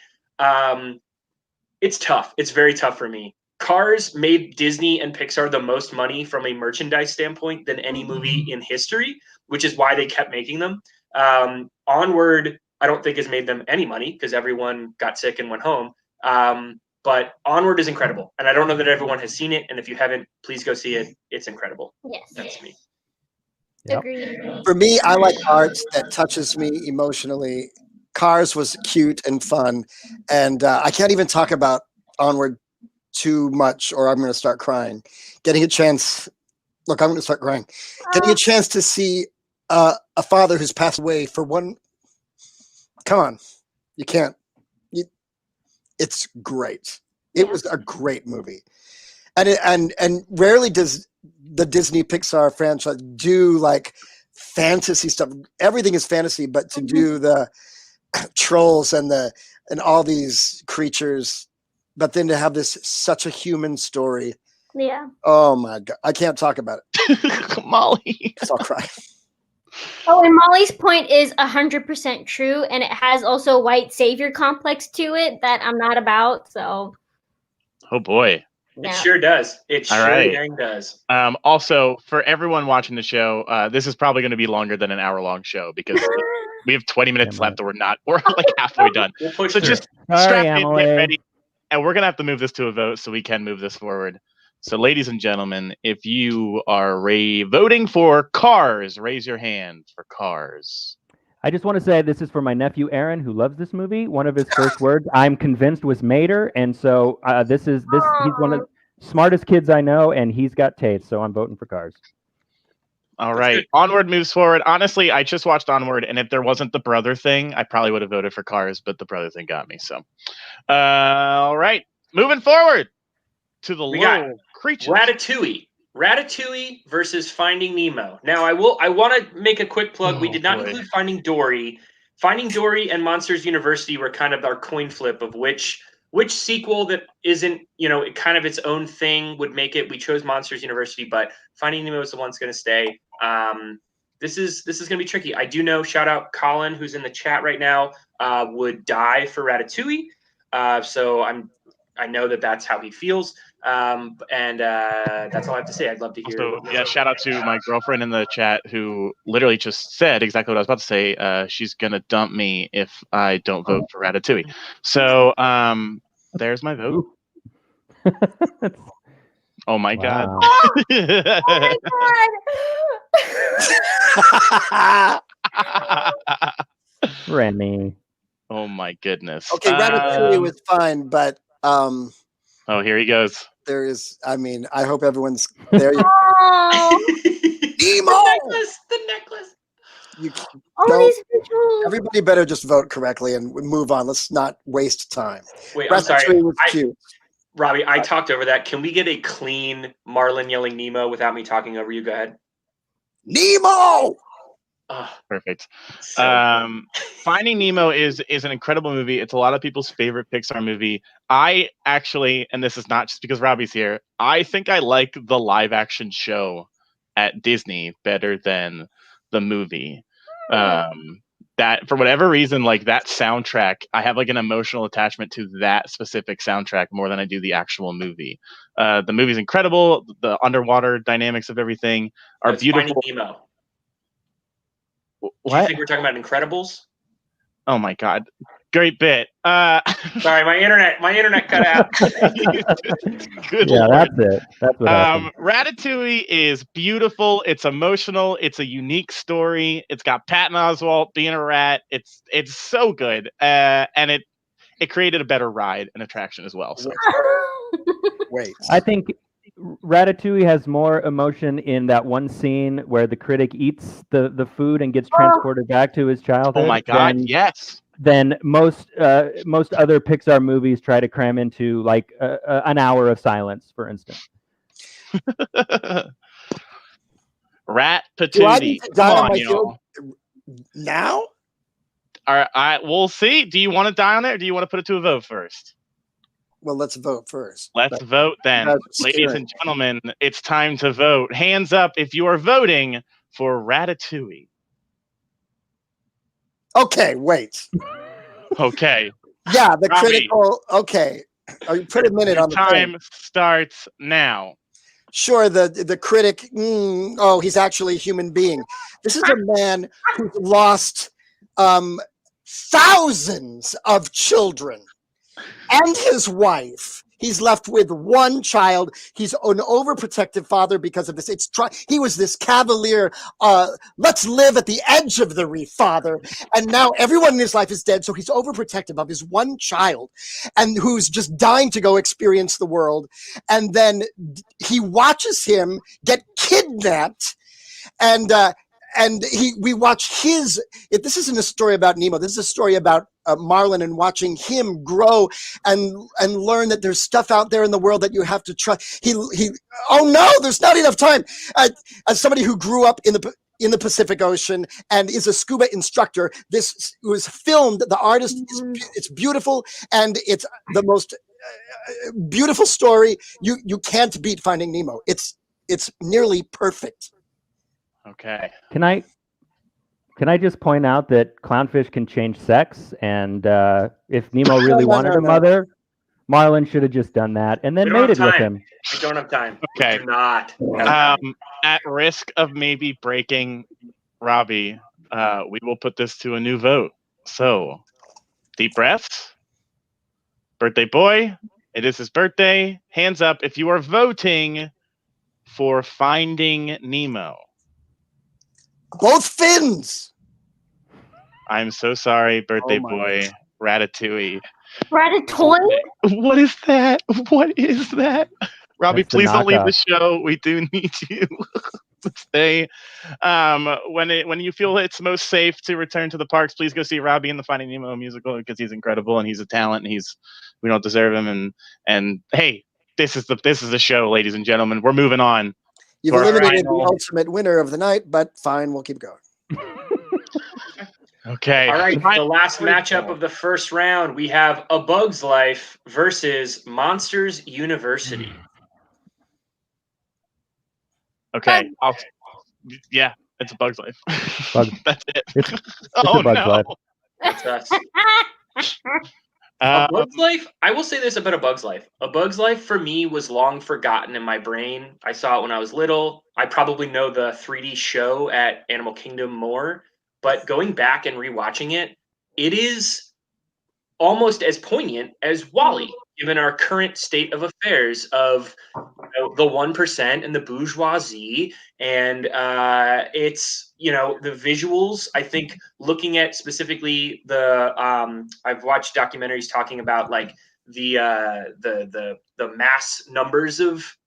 It's tough. It's very tough for me. Cars made Disney and Pixar the most money from a merchandise standpoint than any movie in history, which is why they kept making them. Onward, I don't think has made them any money because everyone got sick and went home. But Onward is incredible. And I don't know that everyone has seen it. And if you haven't, please go see it. It's incredible. Yes. That's me. Yep. Agreed. For me, I like art that touches me emotionally. Cars was cute and fun. And I can't even talk about Onward too much or I'm going to start crying. Getting a chance, look, I'm going to start crying. Getting a chance to see a father who's passed away for one. Come on, you can't. It's great. It was a great movie, and rarely does the Disney Pixar franchise do like fantasy stuff. Everything is fantasy, but to do the trolls and all these creatures, but then to have this such a human story. Yeah. Oh my god, I can't talk about it. Molly, I'll cry. Oh, and Molly's point is 100% true, and it has also a white savior complex to it that I'm not about. So, oh boy, It sure does. It All sure right. dang does. Also, for everyone watching the show, this is probably going to be longer than an hour-long show because we have 20 minutes left, and we're like halfway done. We'll push So through. just strap in, get ready, and we're gonna have to move this to a vote so we can move this forward. So, ladies and gentlemen, if you are voting for Cars, raise your hand for Cars. I just want to say this is for my nephew Aaron, who loves this movie. One of his first words, I'm convinced, was Mater, and so he's one of the smartest kids I know, and he's got taste. So I'm voting for Cars. All right, Onward moves forward. Honestly, I just watched Onward, and if there wasn't the brother thing, I probably would have voted for Cars, but the brother thing got me. So, all right, moving forward to the little creatures. Ratatouille versus Finding Nemo. Now, I want to make a quick plug. We did not include Finding Dory. Finding Dory and Monsters University were kind of our coin flip of which sequel that isn't, kind of its own thing would make it. We chose Monsters University, but Finding Nemo is the one that's going to stay. This is going to be tricky. I do know, shout out Colin, who's in the chat right now, would die for Ratatouille. So I know that's how he feels. And that's all I have to say. I'd love to hear. So, yeah, shout out to my girlfriend in the chat who literally just said exactly what I was about to say. She's gonna dump me if I don't vote for Ratatouille. So, there's my vote. Oh my god! Oh my god! Remy. Oh my goodness. Okay, Ratatouille was fine, but oh, here he goes. there is. I mean, I hope everyone's there. Oh, Nemo. The necklace. You all don't- these visuals. Everybody better just vote correctly and move on. Let's not waste time. Wait, I'm sorry. Ratatouille was cute. Robbie, I talked over that. Can we get a clean Marlin yelling Nemo without me talking over you? Go ahead. Nemo. Perfect. So Finding Nemo is an incredible movie. It's a lot of people's favorite Pixar movie. I actually, and this is not just because Robbie's here, I think I like the live action show at Disney better than the movie. That, for whatever reason, like that soundtrack, I have like an emotional attachment to that specific soundtrack more than I do the actual movie. The movie's incredible. The underwater dynamics of everything are beautiful. Finding Nemo. Do you What? think we're talking about Incredibles? Oh my god. Great bit. Sorry, my internet cut out. Good Yeah, Lord. that's it. That's what happened. Ratatouille is beautiful. It's emotional. It's a unique story. It's got Patton Oswalt being a rat. It's so good. And it created a better ride and attraction as well. So Wait. I think Ratatouille has more emotion in that one scene where the critic eats the food and gets transported back to his childhood. oh my god, than- yes. than most other Pixar movies try to cram into like an hour of silence, for instance. Rat Do I need Patootie. to Come die on on, my hill y'all. now? All right, we'll see. Do you want to die on it, or do you want to put it to a vote first? Well, let's vote first. Let's vote then. That's Ladies scary. and gentlemen, it's time to vote. Hands up if you are voting for Ratatouille. Okay, wait. Okay. Yeah, the Robbie. critical. Okay, you put a minute on the Time thing. starts now. Sure, the critic. Oh, he's actually a human being. This is a man who's lost thousands of children and his wife. He's left with one child. He's an overprotective father because of this. He was this cavalier, let's live at the edge of the reef father. And now everyone in his life is dead. So he's overprotective of his one child and who's just dying to go experience the world. And then he watches him get kidnapped and we watch his. This isn't a story about Nemo. This is a story about Marlin and watching him grow and learn that there's stuff out there in the world that you have to try. Oh no, there's not enough time. As somebody who grew up in the Pacific Ocean and is a scuba instructor, this was filmed. The artist, it's beautiful, and it's the most beautiful story. You can't beat Finding Nemo. It's nearly perfect. Okay. Can I just point out that clownfish can change sex, and if Nemo really wanted a mother, Marlin should have just done that and then mated with him. We don't have time. Okay. We do not. At risk of maybe breaking Robbie, we will put this to a new vote. So, deep breaths. Birthday boy, it is his birthday. Hands up if you are voting for Finding Nemo. Both fins. I'm so sorry, birthday boy. Ratatouille. Ratatouille? What is that? What is that? Robbie, That's the please don't leave the knockoff. show. We do need you to stay. When you feel it's most safe to return to the parks, please go see Robbie in the Finding Nemo musical because he's incredible and he's a talent and we don't deserve him. And hey, this is the show, ladies and gentlemen. We're moving on. You've eliminated the ultimate winner of the night, but fine, we'll keep going. Okay. All right. The last matchup of the first round, we have A Bug's Life versus Monsters University. Okay. Yeah, it's A Bug's Life. That's it. It's oh A Bug's no. Life. That's us. A Bug's Life, I will say this about A Bug's Life. A Bug's Life for me was long forgotten in my brain. I saw it when I was little. I probably know the 3D show at Animal Kingdom more, but going back and rewatching it, it is almost as poignant as WALL-E, given our current state of affairs of the 1% and the bourgeoisie. And it's, the visuals, I think looking at specifically I've watched documentaries talking about like the mass numbers of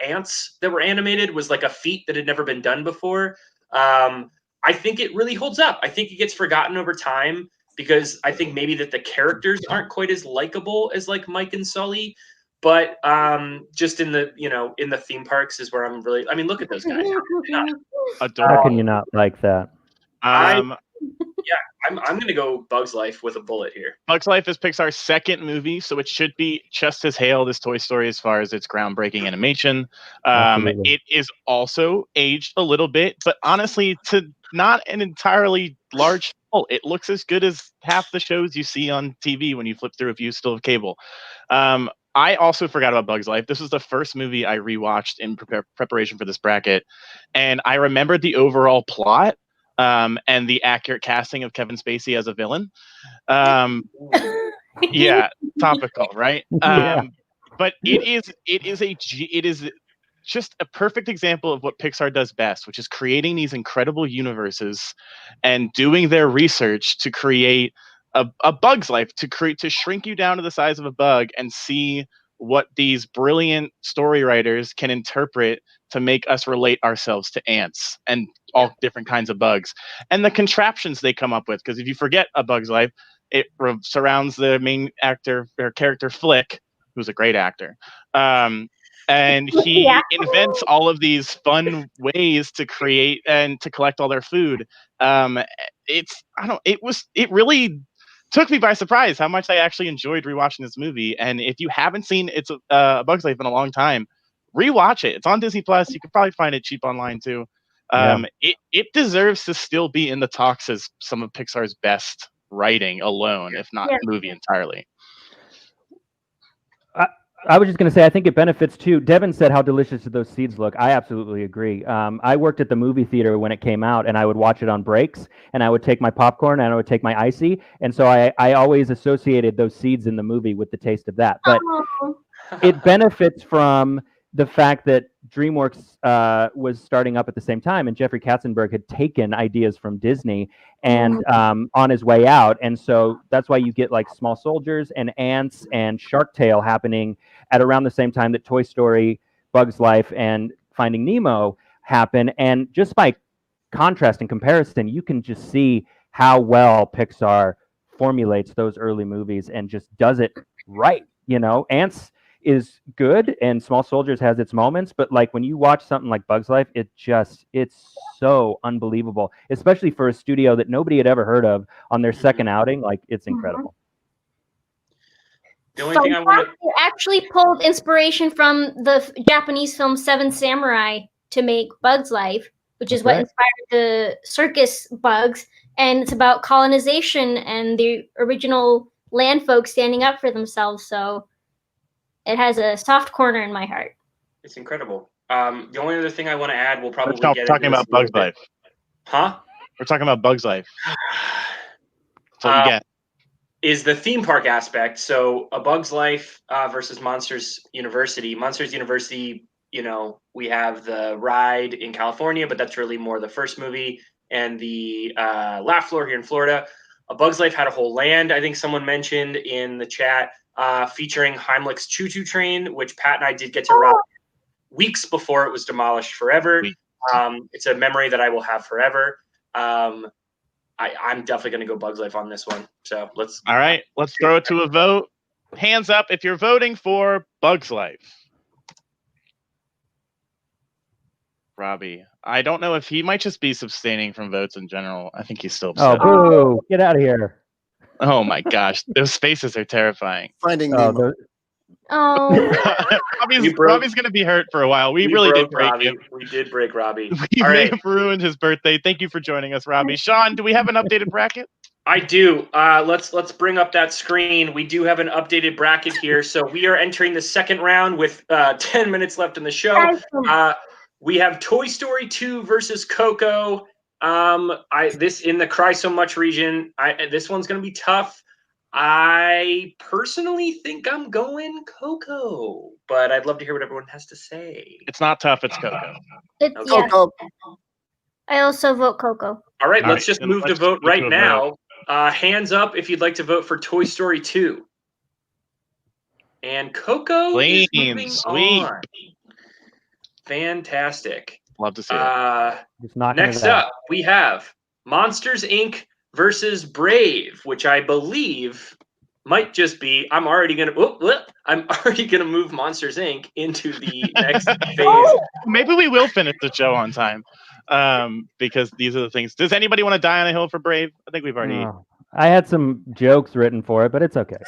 ants that were animated was like a feat that had never been done before. I think it really holds up. I think it gets forgotten over time because I think maybe that the characters aren't quite as likable as like Mike and Sully. But just in the in the theme parks is where I'm really. I mean, look at those guys. How can you not like that? I'm going to go Bug's Life with a bullet here. Bug's Life is Pixar's second movie, so it should be just as hailed as Toy Story as far as its groundbreaking animation. It is also aged a little bit, but honestly, to not an entirely large fault, it looks as good as half the shows you see on TV when you flip through if you still have cable. I also forgot about Bug's Life. This was the first movie I rewatched in preparation for this bracket, and I remembered the overall plot. And the accurate casting of Kevin Spacey as a villain. Yeah, topical, right? Yeah. But it is just a perfect example of what Pixar does best, which is creating these incredible universes and doing their research to create a Bug's Life, to shrink you down to the size of a bug and see what these brilliant story writers can interpret to make us relate ourselves to ants and all different kinds of bugs and the contraptions they come up with. Because if you forget A Bug's Life, it surrounds the main actor or character Flick, who's a great actor. And he invents all of these fun ways to create and to collect all their food. It really took me by surprise how much I actually enjoyed rewatching this movie. And if you haven't seen It's a Bug's Life in a long time, rewatch it. It's on Disney Plus. You can probably find it cheap online too. It deserves to still be in the talks as some of Pixar's best writing alone, if not movie entirely. I was just going to say, I think it benefits too. Devin said how delicious those seeds look. I absolutely agree. I worked at the movie theater when it came out, and I would watch it on breaks, and I would take my popcorn and I would take my icy. And so I always associated those seeds in the movie with the taste of that. But it benefits from the fact that DreamWorks was starting up at the same time, and Jeffrey Katzenberg had taken ideas from Disney and on his way out. And so that's why you get like Small Soldiers and Ants and Shark Tale happening at around the same time that Toy Story, Bug's Life, and Finding Nemo happen. And just by contrast and comparison, you can just see how well Pixar formulates those early movies and just does it right. Ants is good and Small Soldiers has its moments, but like when you watch something like Bug's Life, it's so unbelievable, especially for a studio that nobody had ever heard of on their second outing. Like, it's incredible. The only thing I want to actually pulled inspiration from the Japanese film Seven Samurai to make Bug's Life, which is what inspired the circus bugs, and it's about colonization and the original land folks standing up for themselves. So it has a soft corner in my heart. It's incredible. The only other thing I want to add, we'll probably get talking about Bug's Life. Huh? We're talking about Bug's Life. That's what you get. Is the theme park aspect. So A Bug's Life versus Monsters University. Monsters University, we have the ride in California, but that's really more the first movie, and the Laugh Floor here in Florida. A Bug's Life had a whole land, I think someone mentioned in the chat, featuring Heimlich's Choo Choo Train, which Pat and I did get to ride weeks before it was demolished forever. It's a memory that I will have forever. I'm definitely going to go Bug's Life on this one. So let's throw it to a vote. Hands up if you're voting for Bug's Life. Robbie, I don't know if he might just be abstaining from votes in general. I think he's still upset. Oh, boo! Get out of here. Oh my gosh, those faces are terrifying. Finding Nemo. Robbie's going to be hurt for a while. We really did break Robbie. him. We did break Robbie. We may have ruined his birthday. Thank you for joining us, Robbie. Sean, do we have an updated bracket? I do. Let's bring up that screen. We do have an updated bracket here. So we are entering the second round with 10 minutes left in the show. We have Toy Story 2 versus Coco. This in the Cry So Much region. This one's going to be tough. I personally think I'm going Coco, but I'd love to hear what everyone has to say. It's not tough. It's Coco. Coco. I also vote Coco. All right, let's just move to vote right now. Hands up if you'd like to vote for Toy Story 2. And Coco is moving on. Fantastic. Love to see it. Next up, we have Monsters, Inc. versus Brave, which I believe might just be. I'm already gonna move Monsters, Inc. into the next phase. Maybe we will finish the show on time, because these are the things. Does anybody want to die on a hill for Brave? I think we've already. I had some jokes written for it, but it's okay.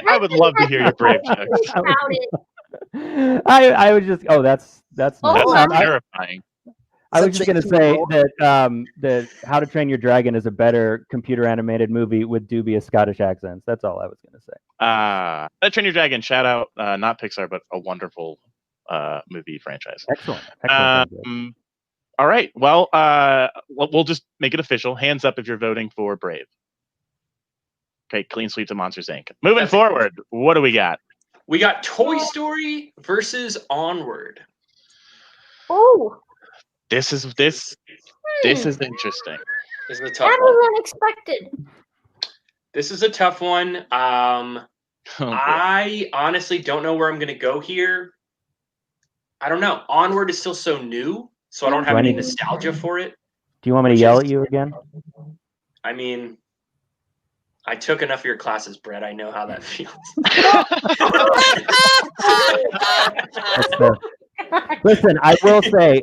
I would love to hear your Brave jokes. I was just. That's terrifying. I was just going to say that How to Train Your Dragon is a better computer animated movie with dubious Scottish accents. That's all I was going to say. How to Train Your Dragon, shout out, not Pixar, but a wonderful movie franchise. Excellent. All right. Well, we'll just make it official. Hands up if you're voting for Brave. Okay, clean sweep to Monsters, Inc. Moving forward, what do we got? We got Toy Story versus Onward. Oh. This is interesting. This is a tough that was unexpected. This is a tough one. I honestly don't know where I'm going to go here. I don't know. Onward is still so new, so I don't have any nostalgia for it. Do you want me to yell at you again? I mean, I took enough of your classes, Brett. I know how that feels. That's fair. Listen, I will say,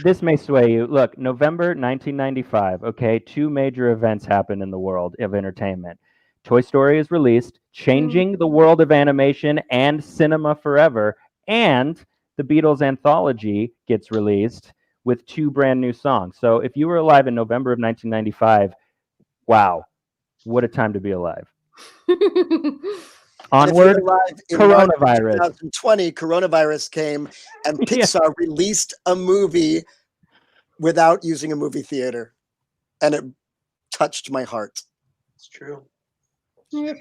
this may sway you. Look, November 1995, okay, 2 major events happen in the world of entertainment. Toy Story is released, changing the world of animation and cinema forever, and the Beatles anthology gets released with 2 brand new songs. So if you were alive in November of 1995, wow, what a time to be alive. Onward, coronavirus. 2020, coronavirus came, and Pixar released a movie without using a movie theater, and it touched my heart. It's true. I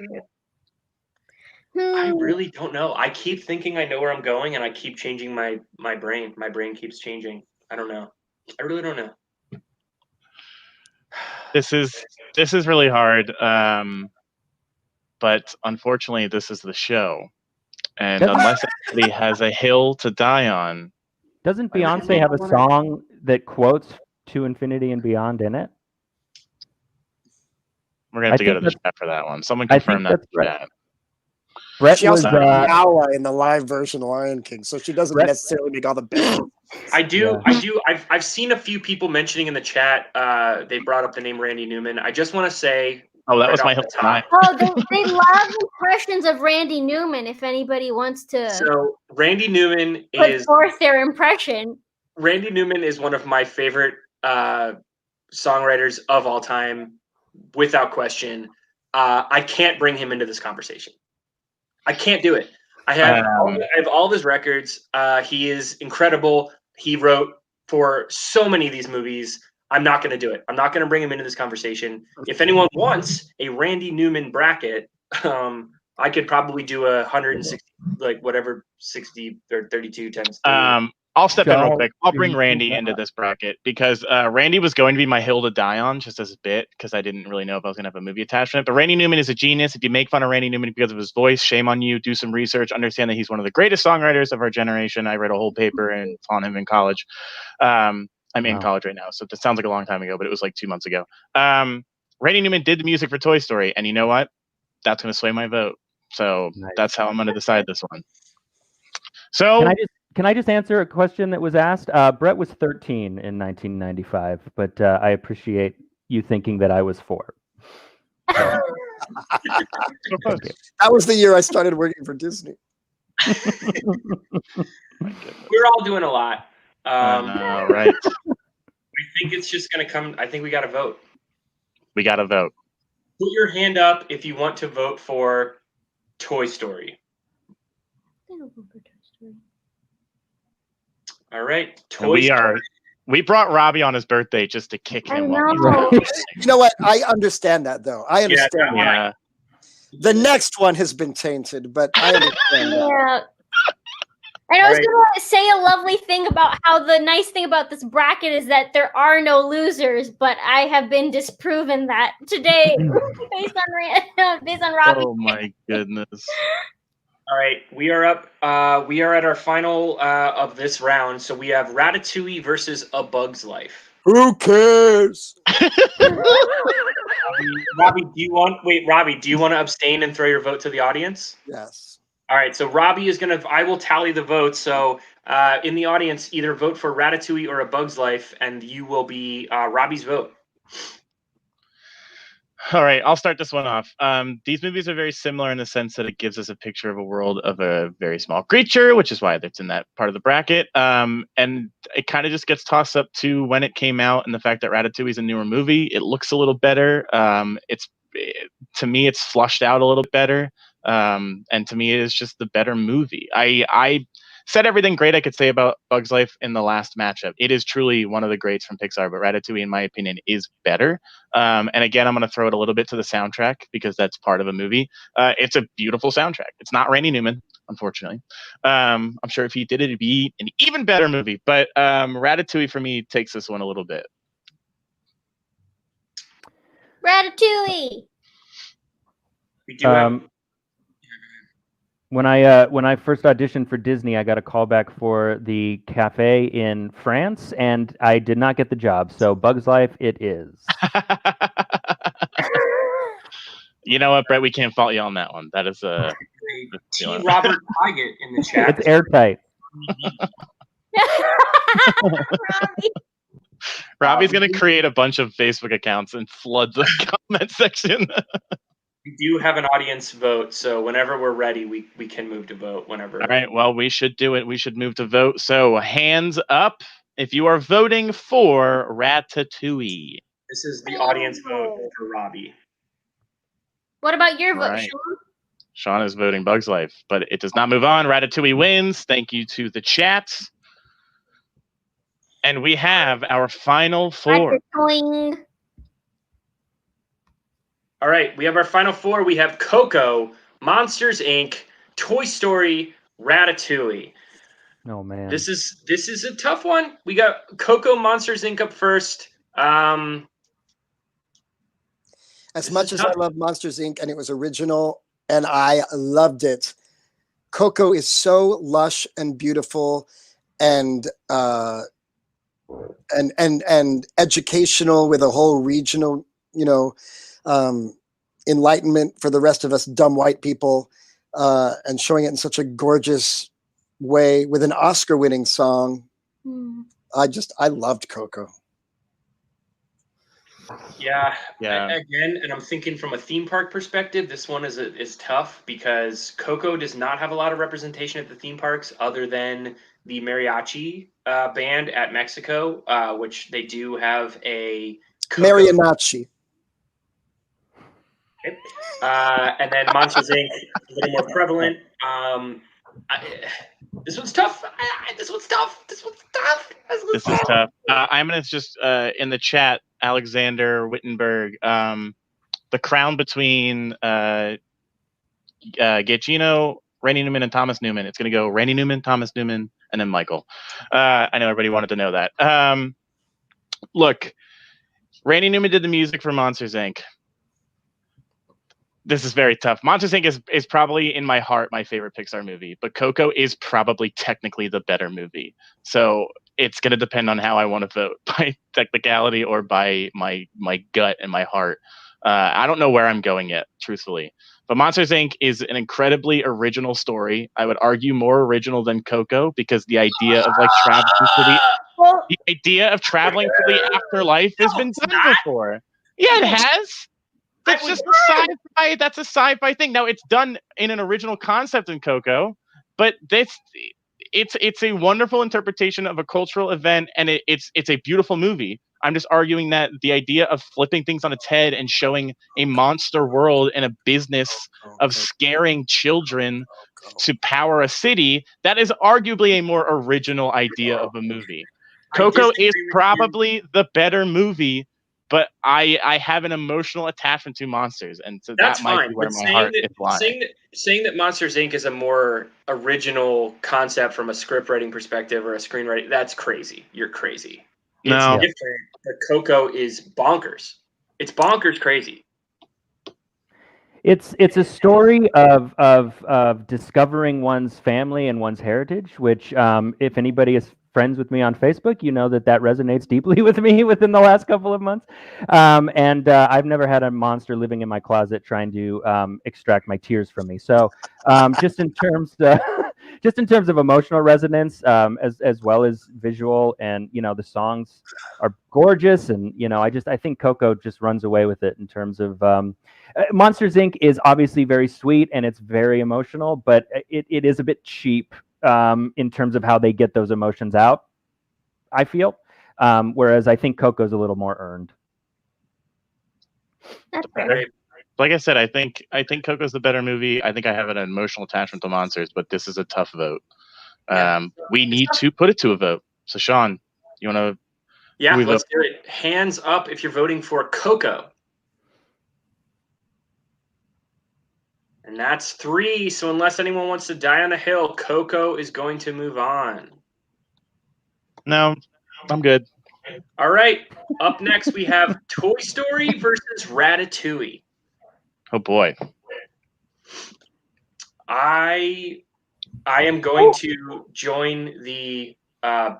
really don't know. I keep thinking I know where I'm going, and I keep changing my brain. My brain keeps changing. I don't know. I really don't know. This is really hard. But unfortunately, this is the show, and unless anybody has a hill to die on, doesn't Beyonce have a song that quotes "To Infinity and Beyond" in it? We're gonna have to go to the chat for that one. Someone confirm that. Brett she also was Nala in the live version of Lion King, so she doesn't necessarily make all the best. I do. I've seen a few people mentioning in the chat. They brought up the name Randy Newman. I just want to say. Oh, that was my top. Oh, they love impressions of Randy Newman. If anybody wants to, so Randy Newman put forth their impression. Randy Newman is one of my favorite songwriters of all time, without question. I can't bring him into this conversation. I can't do it. I have all of his records. He is incredible. He wrote for so many of these movies. I'm not going to do it. I'm not going to bring him into this conversation. If anyone wants a Randy Newman bracket, I could probably do 160, like whatever, 60 or 32 times 3. I'll step in real quick. I'll bring Randy into this bracket because Randy was going to be my hill to die on just as a bit because I didn't really know if I was going to have a movie attachment. But Randy Newman is a genius. If you make fun of Randy Newman because of his voice, shame on you. Do some research. Understand that he's one of the greatest songwriters of our generation. I read a whole paper on him in college. I'm in college right now, so it sounds like a long time ago, but it was like 2 months ago. Randy Newman did the music for Toy Story, and you know what? That's going to sway my vote. So that's how I'm going to decide this one. So Can I just answer a question that was asked? Brett was 13 in 1995, but I appreciate you thinking that I was 4. That was the year I started working for Disney. We're all doing a lot. Right. I think it's just going to come. I think we got to vote. We got to vote. Put your hand up if you want to vote for Toy Story. All right. We brought Robbie on his birthday just to kick him. You know what? I understand that, though. I understand. Yeah. The next one has been tainted, but I understand that. Yeah. And I was going to say a lovely thing about how the nice thing about this bracket is that there are no losers, but I have been disproven that today based on Robbie. Oh my goodness. All right, we are up. We are at our final of this round. So we have Ratatouille versus A Bug's Life. Who cares? Robbie, do you want to abstain and throw your vote to the audience? Yes. All right, so Robbie is I will tally the votes. So in the audience, either vote for Ratatouille or A Bug's Life, and you will be Robbie's vote. All right, I'll start this one off. These movies are very similar in the sense that it gives us a picture of a world of a very small creature, which is why it's in that part of the bracket. And it kind of just gets tossed up to when it came out and the fact that Ratatouille is a newer movie. It looks a little better. To me, it's flushed out a little better. And to me, it is just the better movie. I said everything great I could say about Bug's Life in the last matchup. It is truly one of the greats from Pixar, but Ratatouille, in my opinion, is better. And again, I'm going to throw it a little bit to the soundtrack because that's part of a movie. It's a beautiful soundtrack. It's not Randy Newman, unfortunately. I'm sure if he did it, it'd be an even better movie. But Ratatouille, for me, takes this one a little bit. Ratatouille. We do have... When I first auditioned for Disney, I got a call back for the cafe in France, and I did not get the job. So Bug's Life, it is. You know what, Brett? We can't fault you on that one. That is a T. Robert Tigett in the chat. It's airtight. Robbie. Robbie's gonna create a bunch of Facebook accounts and flood the comment section. We do have an audience vote, so whenever we're ready, we can move to vote whenever. All right, well, we should do it. We should move to vote. So hands up if you are voting for Ratatouille. This is the audience vote for Robbie. What about your vote, Right. Sean? Sean is voting Bug's Life, but it does not move on. Ratatouille wins. Thank you to the chat. And we have our final four. Ratatouille. All right, we have our final four. We have Coco, Monsters Inc., Toy Story, Ratatouille. Oh man. This is a tough one. We got Coco, Monsters Inc. up first. As This much is as tough. I love Monsters Inc. and it was original and I loved it, Coco is so lush and beautiful and educational with a whole regional, enlightenment for the rest of us dumb white people, and showing it in such a gorgeous way with an Oscar-winning song. Hmm. I loved Coco. Yeah. Yeah. Again, and I'm thinking from a theme park perspective, this one is tough because Coco does not have a lot of representation at the theme parks other than the mariachi band at Mexico, which they do have a Coco. Mariachi. And then Monsters Inc. a little more prevalent. This one's tough. This one's tough. This This is tough. I'm going to just, in the chat, Alexander Wittenberg, the crown between Giacchino, Randy Newman, and Thomas Newman. It's going to go Randy Newman, Thomas Newman, and then Michael. I know everybody wanted to know that. Look, Randy Newman did the music for Monsters, Inc. This is very tough. Monsters, Inc. is probably, in my heart, my favorite Pixar movie, but Coco is probably technically the better movie. So it's going to depend on how I want to vote, by technicality or by my gut and my heart. I don't know where I'm going yet, truthfully. But Monsters, Inc. is an incredibly original story. I would argue more original than Coco, because the idea of traveling to the afterlife has been done before. Yeah, it has. That's just a sci-fi. That's a sci-fi thing. Now, it's done in an original concept in Coco, but it's a wonderful interpretation of a cultural event, and it's a beautiful movie. I'm just arguing that the idea of flipping things on its head and showing a monster world and a business of scaring children to power a city, that is arguably a more original idea of a movie. Coco is probably the better movie, but I have an emotional attachment to Monsters, and so That's that might fine. be where But my heart is lying. saying that Monsters Inc. is a more original concept from a script writing perspective or a screenwriting, that's crazy. You're crazy. No. It's different, but Coco is bonkers. It's bonkers crazy. It's a story of discovering one's family and one's heritage, which if anybody is friends with me on Facebook, you know that resonates deeply with me within the last couple of months. And I've never had a monster living in my closet trying to extract my tears from me. So just in terms of emotional resonance, as well as visual, and the songs are gorgeous, and I think Coco just runs away with it in terms of Monsters Inc. is obviously very sweet and it's very emotional, but it is a bit cheap in terms of how they get those emotions out, I feel. Whereas I think Coco's a little more earned. That's fair. Like I said, I think Coco's the better movie. I think I have an emotional attachment to Monsters, but this is a tough vote. We need to put it to a vote. So Sean, you want to? Yeah, let's do it. Hands up if you're voting for Coco. And that's 3. So unless anyone wants to die on a hill, Coco is going to move on. No, I'm good. All right. Up next, we have Toy Story versus Ratatouille. Oh boy. I am going to join the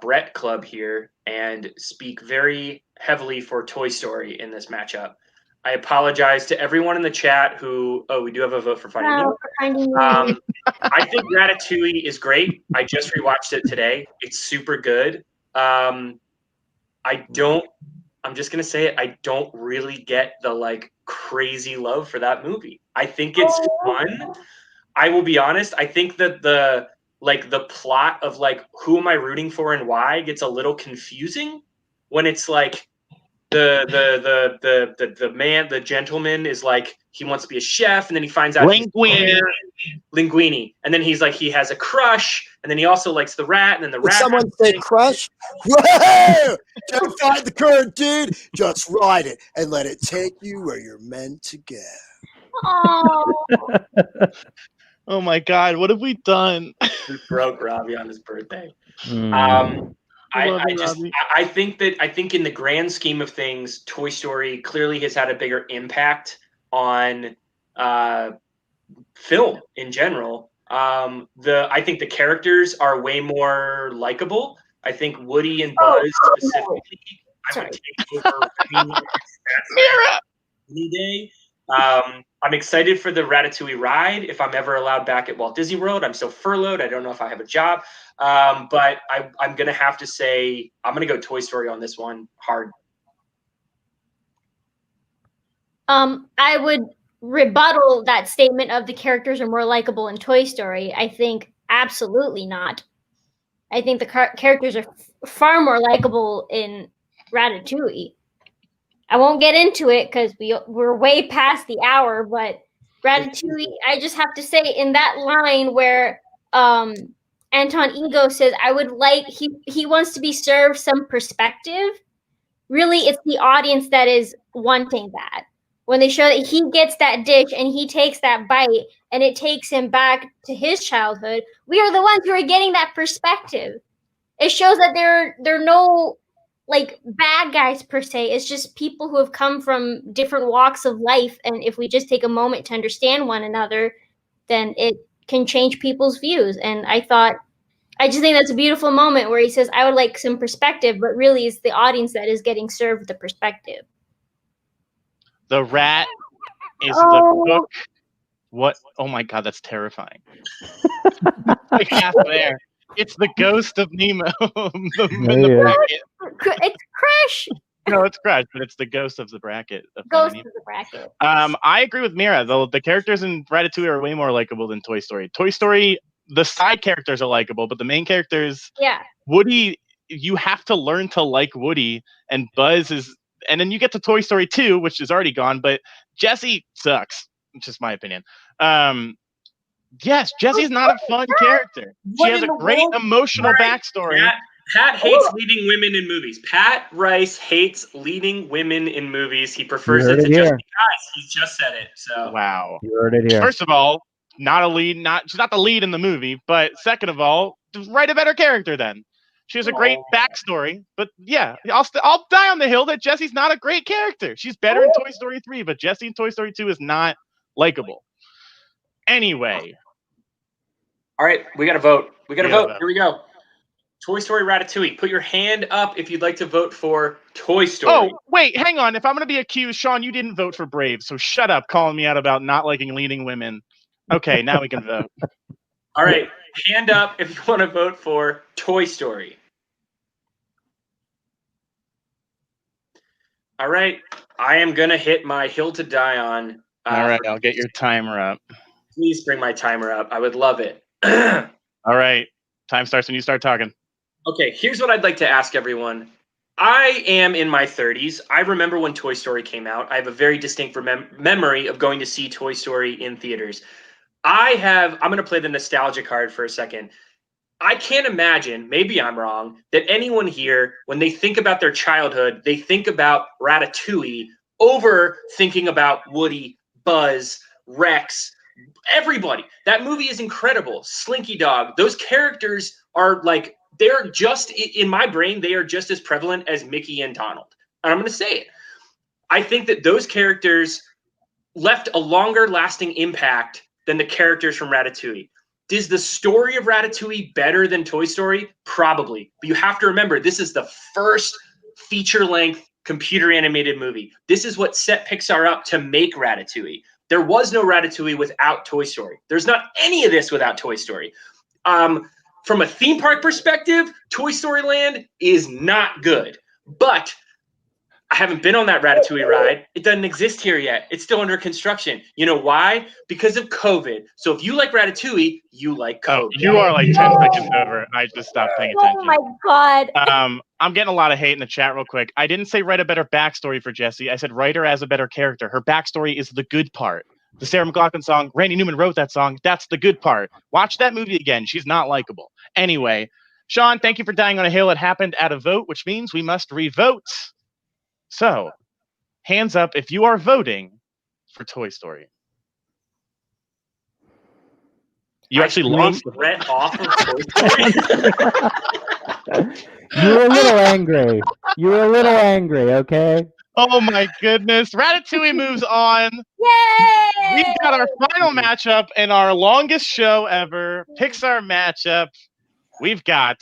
Brett Club here and speak very heavily for Toy Story in this matchup. I apologize to everyone in the chat who. Oh, we do have a vote for Finding Nemo. I think Ratatouille is great. I just rewatched it today. It's super good. I'm just gonna say it. I don't really get the like crazy love for that movie. I think it's fun. I will be honest. I think that the plot of like who am I rooting for and why gets a little confusing when it's like the gentleman is like he wants to be a chef, and then he finds out Linguini, and then he's like he has a crush, and then he also likes the rat, and then the Did rat. someone say crush? Whoa! Don't fight the current, dude. Just ride it and let it take you where you're meant to go. Oh. Oh my God, what have we done? We broke Robbie on his birthday. I think in the grand scheme of things, Toy Story clearly has had a bigger impact on film in general. I think the characters are way more likable. I think Woody and Buzz specifically, I would take over any day. I'm excited for the Ratatouille ride. If I'm ever allowed back at Walt Disney World, I'm still furloughed. I don't know if I have a job. But I'm going to have to say, I'm going to go Toy Story on this one hard. I would rebuttal that statement of the characters are more likable in Toy Story. I think absolutely not. I think the characters are far more likable in Ratatouille. I won't get into it because we're way past the hour, but Ratatouille, I just have to say, in that line where Anton Ego says, I would like, he wants to be served some perspective. Really, it's the audience that is wanting that. When they show that he gets that dish and he takes that bite and it takes him back to his childhood, we are the ones who are getting that perspective. It shows that there are no like bad guys per se. It's just people who have come from different walks of life, and if we just take a moment to understand one another, then it can change people's views. And I just think that's a beautiful moment where he says, I would like some perspective, but really it's the audience that is getting served the perspective. The rat is the book. What? Oh my God, that's terrifying. Like half there. It's the ghost of Nemo. The bracket. It's Crash. No, it's Crash, but it's the ghost of the bracket. Ghost of the bracket. I agree with Mira. The characters in Ratatouille are way more likable than Toy Story. Toy Story, the side characters are likable, but the main characters, Woody, you have to learn to like Woody, and Buzz is, and then you get to Toy Story 2, which is already gone, but Jessie sucks. It's just my opinion. Yes, Jessie's not a fun character. She has a great emotional backstory. Pat hates leading women in movies. Pat Rice hates leading women in movies. He prefers it to just be guys. He just said it. So wow. You heard it here. First of all, not a lead. She's not the lead in the movie. But second of all, write a better character then. She has a great backstory. But yeah, I'll die on the hill that Jessie's not a great character. She's better in Toy Story 3, but Jessie in Toy Story 2 is not likable. Anyway. All right, we got to vote. Here we go. Toy Story, Ratatouille. Put your hand up if you'd like to vote for Toy Story. Oh, wait, hang on. If I'm going to be accused, Sean, you didn't vote for Brave, so shut up calling me out about not liking leading women. Okay, now we can vote. All right, hand up if you want to vote for Toy Story. All right, I am going to hit my hill to die on. All right, I'll get your timer up. Please bring my timer up. I would love it. All right. Time starts when you start talking. Okay, here's what I'd like to ask everyone. I am in my 30s. I remember when Toy Story came out. I have a very distinct memory of going to see Toy Story in theaters. I'm going to play the nostalgia card for a second. I can't imagine, maybe I'm wrong, that anyone here, when they think about their childhood, they think about Ratatouille over thinking about Woody, Buzz, Rex, everybody. That movie is incredible. Slinky Dog. Those characters are like, they're just, in my brain, they are just as prevalent as Mickey and Donald. And I'm going to say it. I think that those characters left a longer lasting impact than the characters from Ratatouille. Is the story of Ratatouille better than Toy Story? Probably. But you have to remember, this is the first feature-length computer animated movie. This is what set Pixar up to make Ratatouille. There was no Ratatouille without Toy Story. There's not any of this without Toy Story. From a theme park perspective, Toy Story Land is not good. But I haven't been on that Ratatouille ride. It doesn't exist here yet. It's still under construction. You know why? Because of COVID. So if you like Ratatouille, you like COVID. Oh, you are like 10 seconds over. I just stopped paying attention. Oh my god. I'm getting a lot of hate in the chat real quick. I didn't say write a better backstory for Jessie. I said write her as a better character. Her backstory is the good part. The Sarah McLachlan song, Randy Newman wrote that song. That's the good part. Watch that movie again. She's not likable. Anyway, Sean, thank you for dying on a hill. It happened at a vote, which means we must revote. So, hands up if you are voting for Toy Story. You actually lost Brett off of Toy Story. You were a little angry. You were a little angry, okay? Oh my goodness. Ratatouille moves on. Yay! We've got our final matchup in our longest show ever. Pixar matchup. We've got,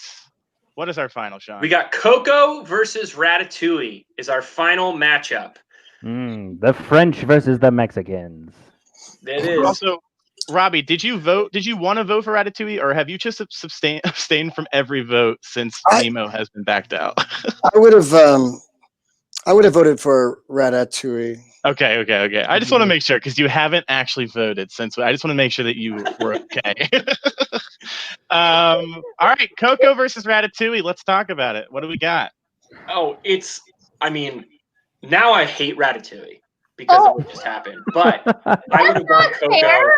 what is our final, Sean? We got Coco versus Ratatouille is our final matchup. The French versus the Mexicans. It is. Also, Robbie, did you vote? Did you want to vote for Ratatouille, or have you just abstained from every vote since Nemo has been backed out? I would have voted for Ratatouille. Okay. I just want to make sure because you haven't actually voted since. I just want to make sure that you were okay. All right, Coco versus Ratatouille. Let's talk about it. What do we got? Oh, now I hate Ratatouille because of what just happened. But I would have gone Coco. Fair.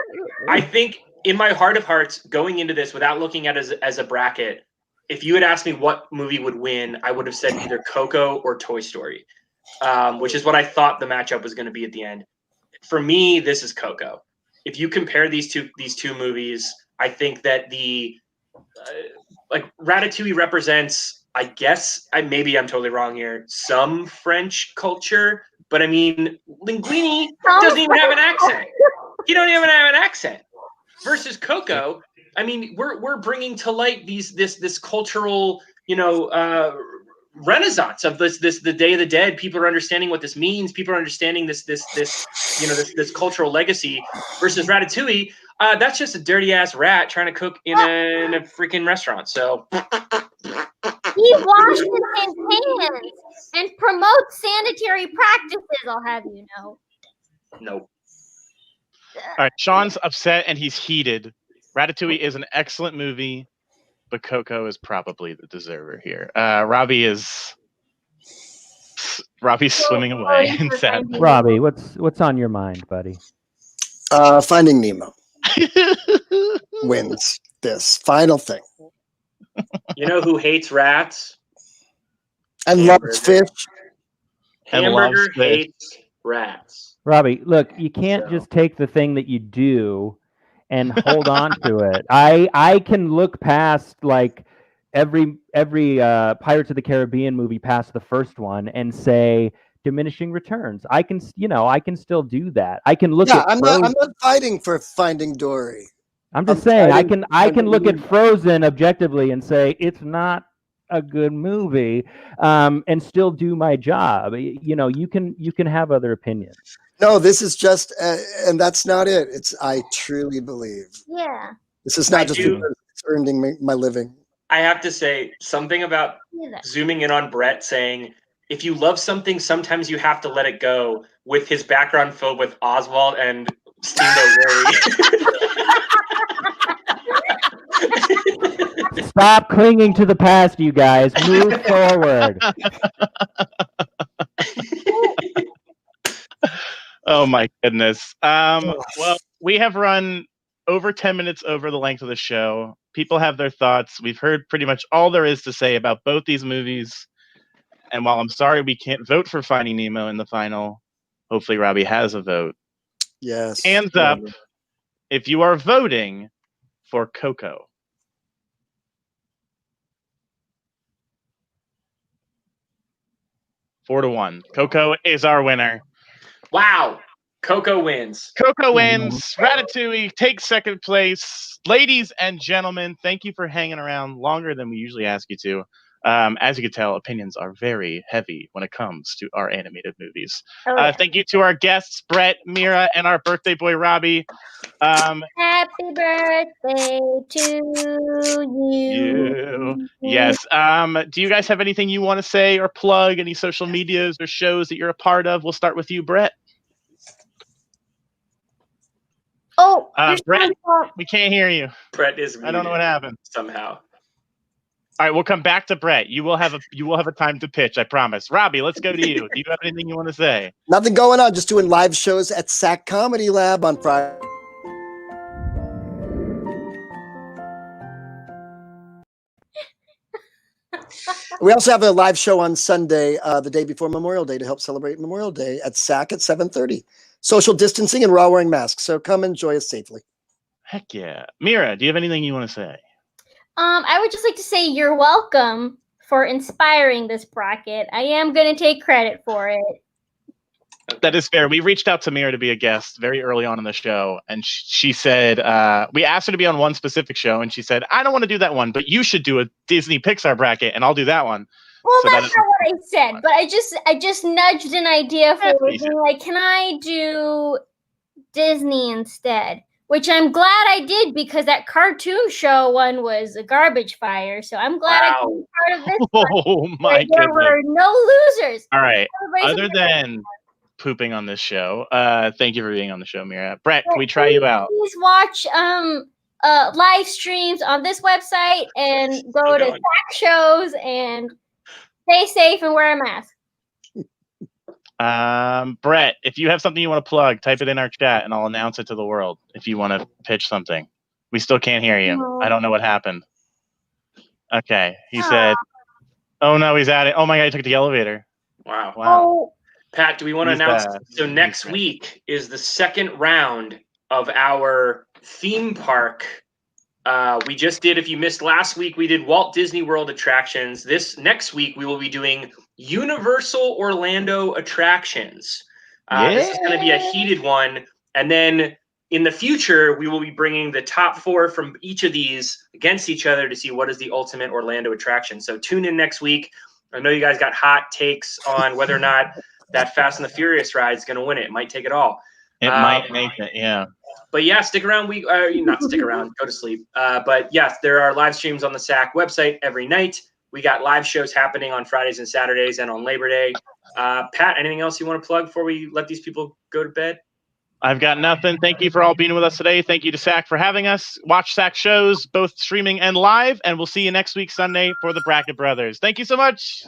I think in my heart of hearts, going into this without looking at it as a bracket, if you had asked me what movie would win, I would have said either Coco or Toy Story, which is what I thought the matchup was going to be at the end. For me, this is Coco. If you compare these two movies, I think that Ratatouille represents, I guess, maybe I'm totally wrong here, some French culture, but I mean, Linguini doesn't even have an accent. He don't even have an accent. Versus Coco, I mean, we're bringing to light this cultural, renaissance of the Day of the Dead. People are understanding what this means. People are understanding this cultural legacy. Versus Ratatouille, that's just a dirty ass rat trying to cook in a freaking restaurant. So He washes his hands and promotes sanitary practices, I'll have you know. no. All right, Sean's upset and he's heated. Ratatouille is an excellent movie, but Coco is probably the deserver here. Robbie's swimming away in sadness. Robbie, what's on your mind, buddy? Finding Nemo wins this final thing. You know who hates rats? And loves fish. Hamburger hates rats. Robbie, look, you can't just take the thing that you do and hold on to it. I can look past like every Pirates of the Caribbean movie past the first one and say diminishing returns. I can still do that. I can look at I'm not fighting for Finding Dory. I'm just saying I can look at Frozen objectively and say it's not a good movie and still do my job. You can have other opinions. No, this is just, and that's not it. It's I truly believe. Yeah. This is not just earning my living. I have to say something about zooming in on Brett saying, if you love something, sometimes you have to let it go, with his background filled with Oswald and Steamboat Willie. Stop clinging to the past, you guys. Move forward. Oh my goodness. Well, we have run over 10 minutes over the length of the show. People have their thoughts. We've heard pretty much all there is to say about both these movies. And while I'm sorry we can't vote for Finding Nemo in the final, hopefully Robbie has a vote. Yes. Hands up if you are voting for Coco. Four to one. Coco is our winner. Wow. Coco wins. Coco wins. Ratatouille takes second place. Ladies and gentlemen, thank you for hanging around longer than we usually ask you to. As you can tell, opinions are very heavy when it comes to our animated movies. Oh, yeah. Thank you to our guests, Brett, Mira, and our birthday boy, Robbie. Happy birthday to you. Yes. Do you guys have anything you want to say or plug? Any social medias or shows that you're a part of? We'll start with you, Brett. Oh, Brett, we can't hear you. Brett is muted. I don't know what happened. Somehow. All right, we'll come back to Brett. You will have a time to pitch, I promise. Robbie, let's go to you. Do you have anything you want to say? Nothing going on. Just doing live shows at SAC Comedy Lab on Friday. We also have a live show on Sunday, the day before Memorial Day, to help celebrate Memorial Day at SAC at 7:30. Social distancing, and we're all wearing masks, so come enjoy us safely. Heck yeah. Mira, do you have anything you want to say? I would just like to say you're welcome for inspiring this bracket. I am going to take credit for it. That is fair. We reached out to Mira to be a guest very early on in the show, and she said, we asked her to be on one specific show, and she said, I don't want to do that one, but you should do a Disney Pixar bracket, and I'll do that one. Well, so that's not what I said, but I just nudged an idea for being like, can I do Disney instead? Which I'm glad I did, because that cartoon show one was a garbage fire. So I'm glad I could be part of this. Oh my goodness. There were no losers. All right. Other than pooping on this show, thank you for being on the show, Mira. Brett, can we try you out? Please watch live streams on this website and go to SAC shows and stay safe and wear a mask. Brett, if you have something you want to plug, type it in our chat and I'll announce it to the world if you want to pitch something. We still can't hear you. No. I don't know what happened. Okay. He said, oh no, he's at it. Oh my God, he took the elevator. Wow. Oh. Pat, do we want to announce? So next week is the second round of our theme park. We just did, if you missed last week, we did Walt Disney World attractions. This next week, we will be doing Universal Orlando attractions. This is going to be a heated one. And then in the future, we will be bringing the top 4 from each of these against each other to see what is the ultimate Orlando attraction. So tune in next week. I know you guys got hot takes on whether or not that Fast and the Furious ride is going to win it. It might take it all. It might make it, yeah. But yeah, stick around. Not stick around, go to sleep. But yes, there are live streams on the SAC website every night. We got live shows happening on Fridays and Saturdays and on Labor Day. Pat, anything else you want to plug before we let these people go to bed? I've got nothing. Thank you for all being with us today. Thank you to SAC for having us. Watch SAC shows, both streaming and live, and we'll see you next week, Sunday, for the Bracket Brothers. Thank you so much.